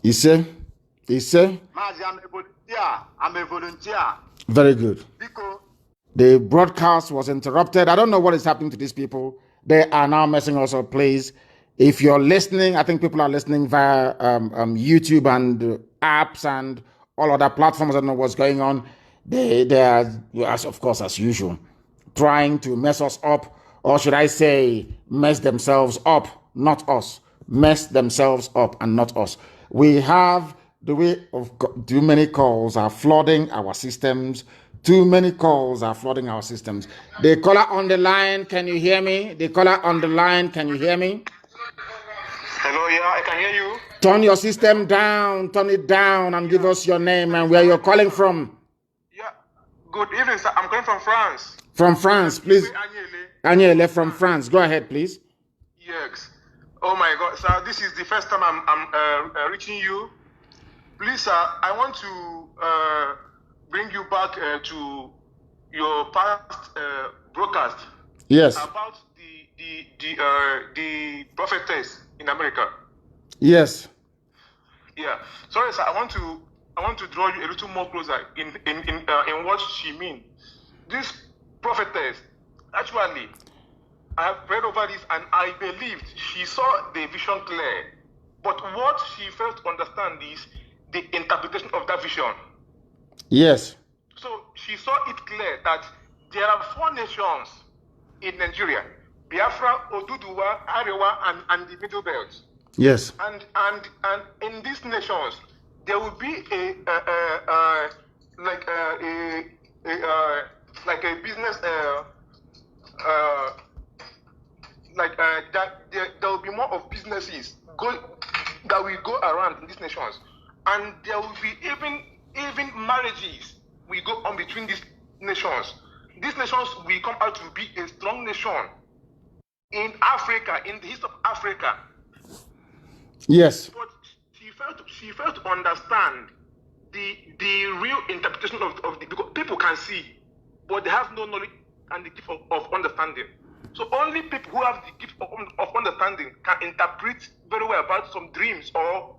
You say? I'm a volunteer. Very good. The broadcast was interrupted. I don't know what is happening to these people. They are now messing us up. Please, if you're listening, I think people are listening via YouTube and apps and all other platforms. I don't know what's going on. They are, of course, as usual, trying to mess us up, or should I say, mess themselves up, not us. Mess themselves up and not us. We have the way of too many calls are flooding our systems. Too many calls are flooding our systems. The caller on the line, can you hear me? The caller on the line, can you hear me? Hello, yeah, I can hear you. Turn your system down, turn it down, and give us your name and where you're calling from. Yeah, good evening, sir. I'm calling from France. From France, please. Agnele from France. Go ahead, please. Yes. Oh my God, sir, this is the first time I'm reaching you. Please, sir, I want to bring you back to your past broadcast. Yes. About the prophetess in America. Yes. Yeah. Sorry, sir. I want to draw you a little more closer in what she means. This prophetess, actually, I have read over this and I believed she saw the vision clear. But what she failed to understand is the interpretation of that vision. Yes. So she saw it clear that there are 4 nations in Nigeria: Biafra, Oduduwa, Arewa, and the Middle Belt. Yes. And in these nations, there will be a business there will be more of businesses that will go around in these nations, and there will be even marriages will go on between these nations. These nations will come out to be a strong nation in Africa, in the east of Africa. Yes. But she failed to understand the real interpretation of the, because people can see, but they have no knowledge and the gift of understanding. So only people who have the gift of understanding can interpret very well about some dreams or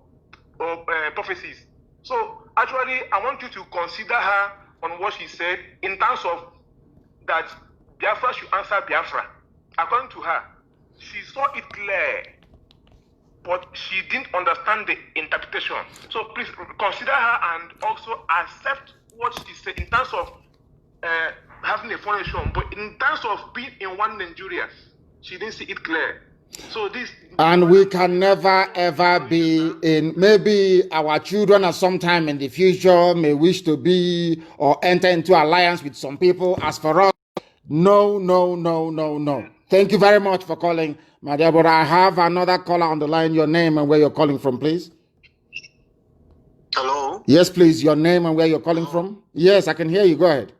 prophecies. So actually, I want you to consider her on what she said in terms of that Biafra should answer Biafra. According to her, she saw it clear, but she didn't understand the interpretation. So please consider her and also accept what she said in terms of having a foundation, but in terms of being in one Nigeria, she didn't see it clear. So this, and we can never ever be in, maybe our children at some time in the future may wish to be or enter into alliance with some people. As for us, No, no, no, no, no. Thank you very much for calling, my dear brother. I have another caller on the line. Your name and where you're calling from, please. Hello? Yes, please. Your name and where you're calling from. Yes, I can hear you. Go ahead.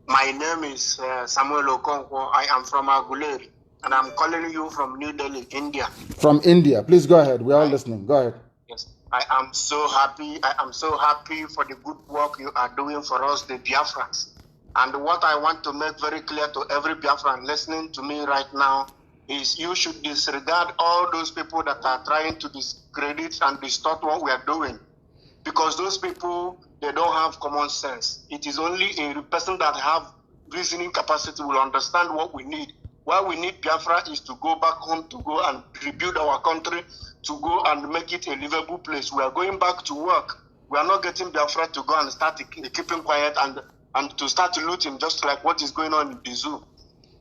My name is Samuel Okonkwo. I am from Aguleri, and I'm calling you from New Delhi, India. From India. Please go ahead. We're all listening. Go ahead. Yes. I am so happy. I am so happy for the good work you are doing for us, the Biafrans. And what I want to make very clear to every Biafran listening to me right now is you should disregard all those people that are trying to discredit and distort what we are doing. Because those people, they don't have common sense. It is only a person that have reasoning capacity will understand what we need. What we need Biafra is to go back home, to go and rebuild our country, to go and make it a livable place. We are going back to work. We are not getting Biafra to go and start keeping quiet and to start looting, just like what is going on in the zoo.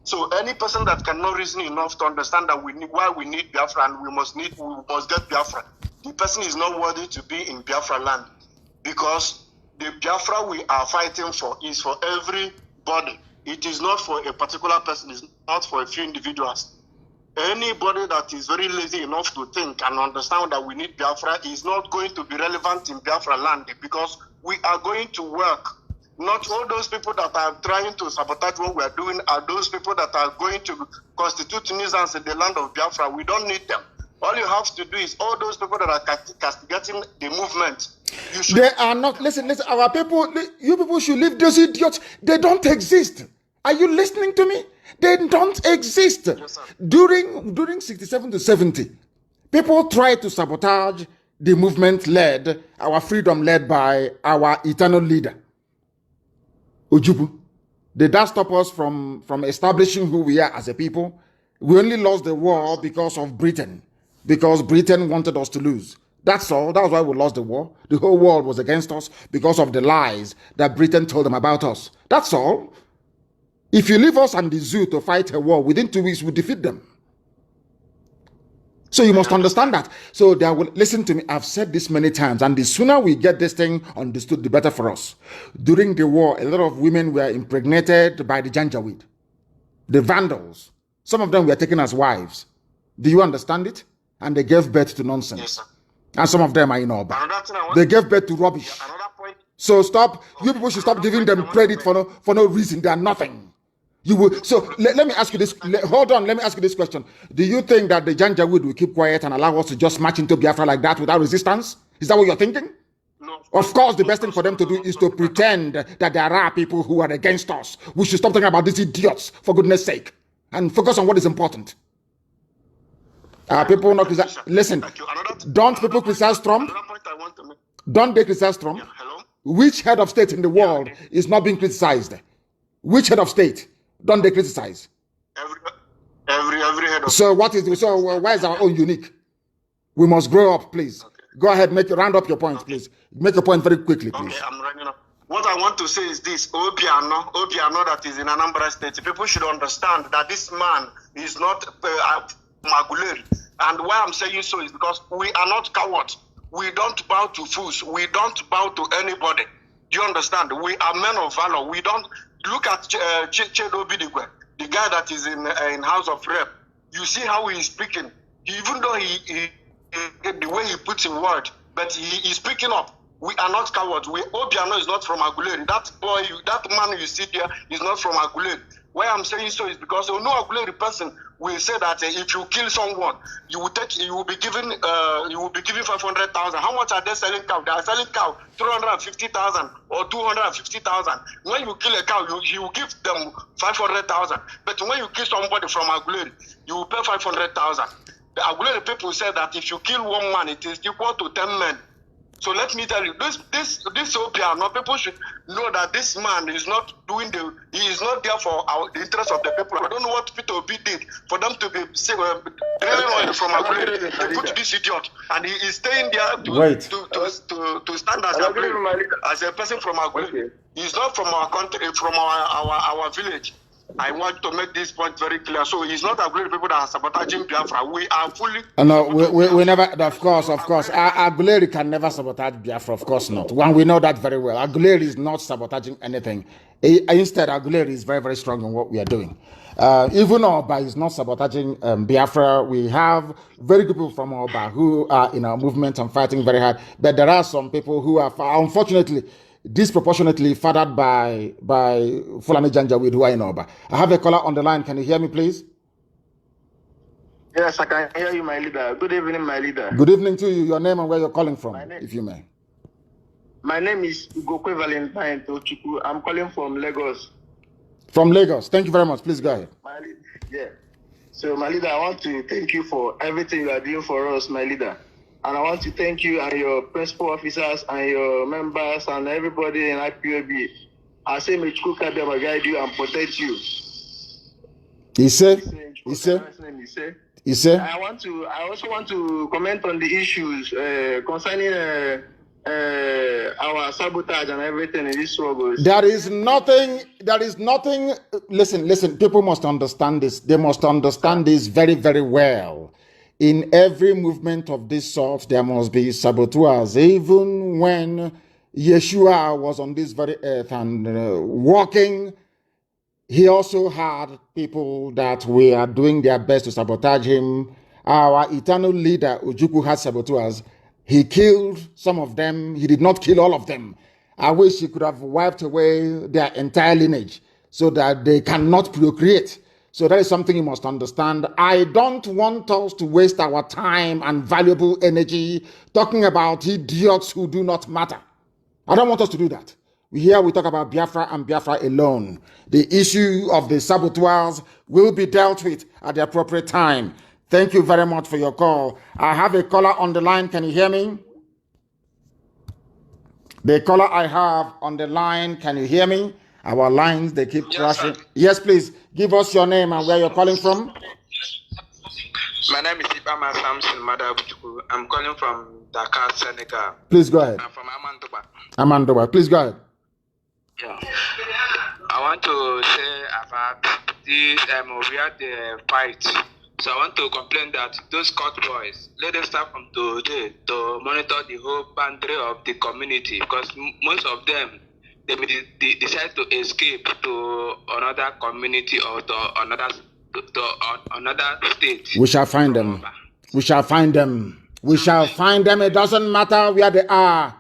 So any person that cannot reason enough to understand that we need why we need Biafra and we must get Biafra, the person is not worthy to be in Biafra land, because the Biafra we are fighting for is for everybody. It is not for a particular person. It's not for a few individuals. Anybody that is very lazy enough to think and understand that we need Biafra is not going to be relevant in Biafra land, because we are going to work. Not all those people that are trying to sabotage what we are doing are those people that are going to constitute nuisance in the land of Biafra. We don't need them. All you have to do is all those people that are castigating the movement. They are not. Listen. Our people, you people should leave those idiots. They don't exist. Are you listening to me? They don't exist. Yes, During 67 to 70, people tried to sabotage the movement our freedom led by our eternal leader, Ojukwu. Did that stop us from establishing who we are as a people? We only lost the war because of Britain. Because Britain wanted us to lose. That's all. That's why we lost the war. The whole world was against us because of the lies that Britain told them about us. That's all. If you leave us and the zoo to fight a war, within 2 weeks we defeat them. So you must understand that. So they will listen to me. I've said this many times, and the sooner we get this thing understood, the better for us. During the war, a lot of women were impregnated by the Janjaweed, the Vandals. Some of them were taken as wives. Do you understand it? And they gave birth to nonsense. Yes, sir. And some of them are in Oba. They gave birth to rubbish. So stop. You people should stop giving them credit for no reason. They are nothing. You will. So let me ask you this. Hold on. Let me ask you this question. Do you think that the Janjaweed will keep quiet and allow us to just march into Biafra like that without resistance? Is that what you're thinking? No. Of course, the best thing for them to do is to pretend that there are people who are against us. We should stop talking about these idiots, for goodness sake, and focus on what is important. People not listen. Don't people criticize Trump? Don't they criticize Trump? Yeah, hello? Which head of state in the world is not being criticized? Which head of state don't they criticize? Every head of. So what is why is our own unique? We must grow up, please. Okay. Go ahead, round up your point, please. Make your point very quickly, please. Okay, I'm running up. What I want to say is this: Obiano that is in Anambra State. People should understand that this man is not Maguleri. And why I'm saying so is because we are not cowards. We don't bow to fools. We don't bow to anybody. Do you understand? We are men of valor. We don't look at Chedo Bidigwe, the guy that is in House of Rep. You see how he is speaking. Even though he the way he puts in word, but he is speaking up. We are not cowards. Obiano is not from Aguleri. That boy, that man you see there is not from Aguleri. Why I'm saying so is because no Aguleri person will say that if you kill someone, you will be given 500,000. How much are they selling cow? They are selling cow 350,000 or 250,000. When you kill a cow, you give them 500,000. But when you kill somebody from Aguleri, you will pay 500,000. The Aguleri people say that if you kill one man, it is equal to 10 men. So let me tell you, this Obiano, people should know that this man is not he is not there for the interest of the people. I don't know what Peter Obi did for them to be draining oil from Aguleri. They put this idiot, and he is staying there to stand as a person from Aguleri. Okay. He's not from our country, from our village. I want to make this point very clear. So it's not Aguleri people that are sabotaging Biafra. We are fully. No, we never, of course. Aguleri can never sabotage Biafra, of course not. One, we know that very well. Aguleri is not sabotaging anything. Instead, Aguleri is very, very strong in what we are doing. Even Oba is not sabotaging Biafra. We have very good people from Oba who are in our movement and fighting very hard. But there are some people who are, unfortunately, disproportionately fathered by Fulani Janjaweed who are in Oba. I have a caller on the line. Can you hear me, please? Yes, I can hear you, my leader. Good evening, my leader. Good evening to you. Your name and where you're calling from, if you may. My name is Ugokwe Valentine Tochukwu. I'm calling from Lagos. From Lagos. Thank you very much. Please go ahead. Yeah. So, my leader, I want to thank you for everything you are doing for us, my leader. And I want to thank you and your principal officers and your members and everybody in IPOB. I say, may Chukwuka Biama guide you and protect you. He said. I also want to comment on the issues concerning our sabotage and everything in this struggle. There is nothing. Listen. People must understand this. They must understand this very, very well. In every movement of this sort, there must be saboteurs. Even when Yeshua was on this very earth and walking, he also had people that were doing their best to sabotage him. Our eternal leader, Ojukwu, had saboteurs. He killed some of them. He did not kill all of them. I wish he could have wiped away their entire lineage so that they cannot procreate. So that is something you must understand. I don't want us to waste our time and valuable energy talking about idiots who do not matter. I don't want us to do that. Here we talk about Biafra and Biafra alone. The issue of the saboteurs will be dealt with at the appropriate time. Thank you very much for your call. I have a caller on the line. Can you hear me? The caller I have on the line, can you hear me? Our lines, they keep crashing. Yes, please. Give us your name and where you're calling from. My name is Ibama Samson Madabuchuku. I'm calling from Dakar, Senegal. Please go ahead. I'm from Amandoba. Amandoba, please go ahead. Yeah. I want to say about this, we had the fight. So I want to complain that those court boys, let them start from today to monitor the whole boundary of the community, because most of them, they decide to escape to another community or to another state. We shall find them. We shall find them. We shall find them. It doesn't matter where they are.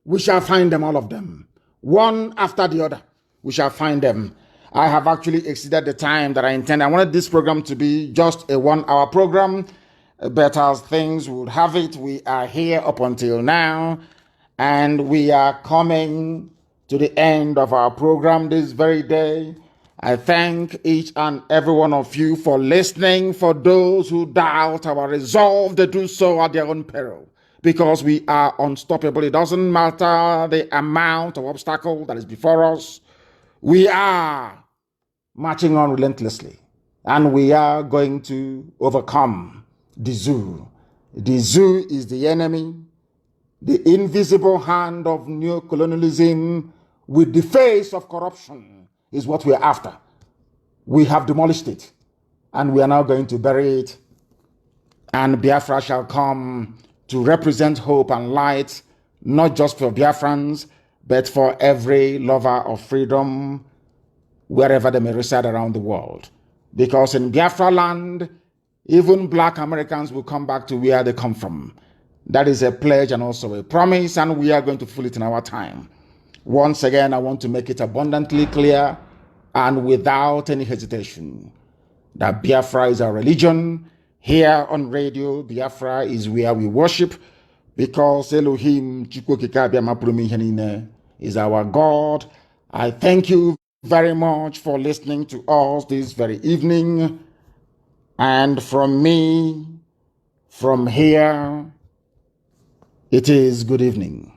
We shall find them, all of them. One after the other. We shall find them. I have actually exceeded the time that I intended. I wanted this program to be just a 1 hour program. But as things would have it, we are here up until now. And we are coming to the end of our program this very day. I thank each and every one of you for listening. For those who doubt our resolve, they do so at their own peril, because we are unstoppable. It doesn't matter the amount of obstacle that is before us. We are marching on relentlessly, and we are going to overcome the zoo. The zoo is the enemy. The invisible hand of neocolonialism with the face of corruption is what we're after. We have demolished it, and we are now going to bury it, and Biafra shall come to represent hope and light, not just for Biafrans, but for every lover of freedom, wherever they may reside around the world. Because in Biafra land, even black Americans will come back to where they come from. That is a pledge and also a promise, and we are going to fulfill it in our time. Once again, I want to make it abundantly clear and without any hesitation that Biafra is our religion. Here on radio, Biafra is where we worship, because Elohim is our God. I thank you very much for listening to us this very evening. And from me, from here, it is good evening.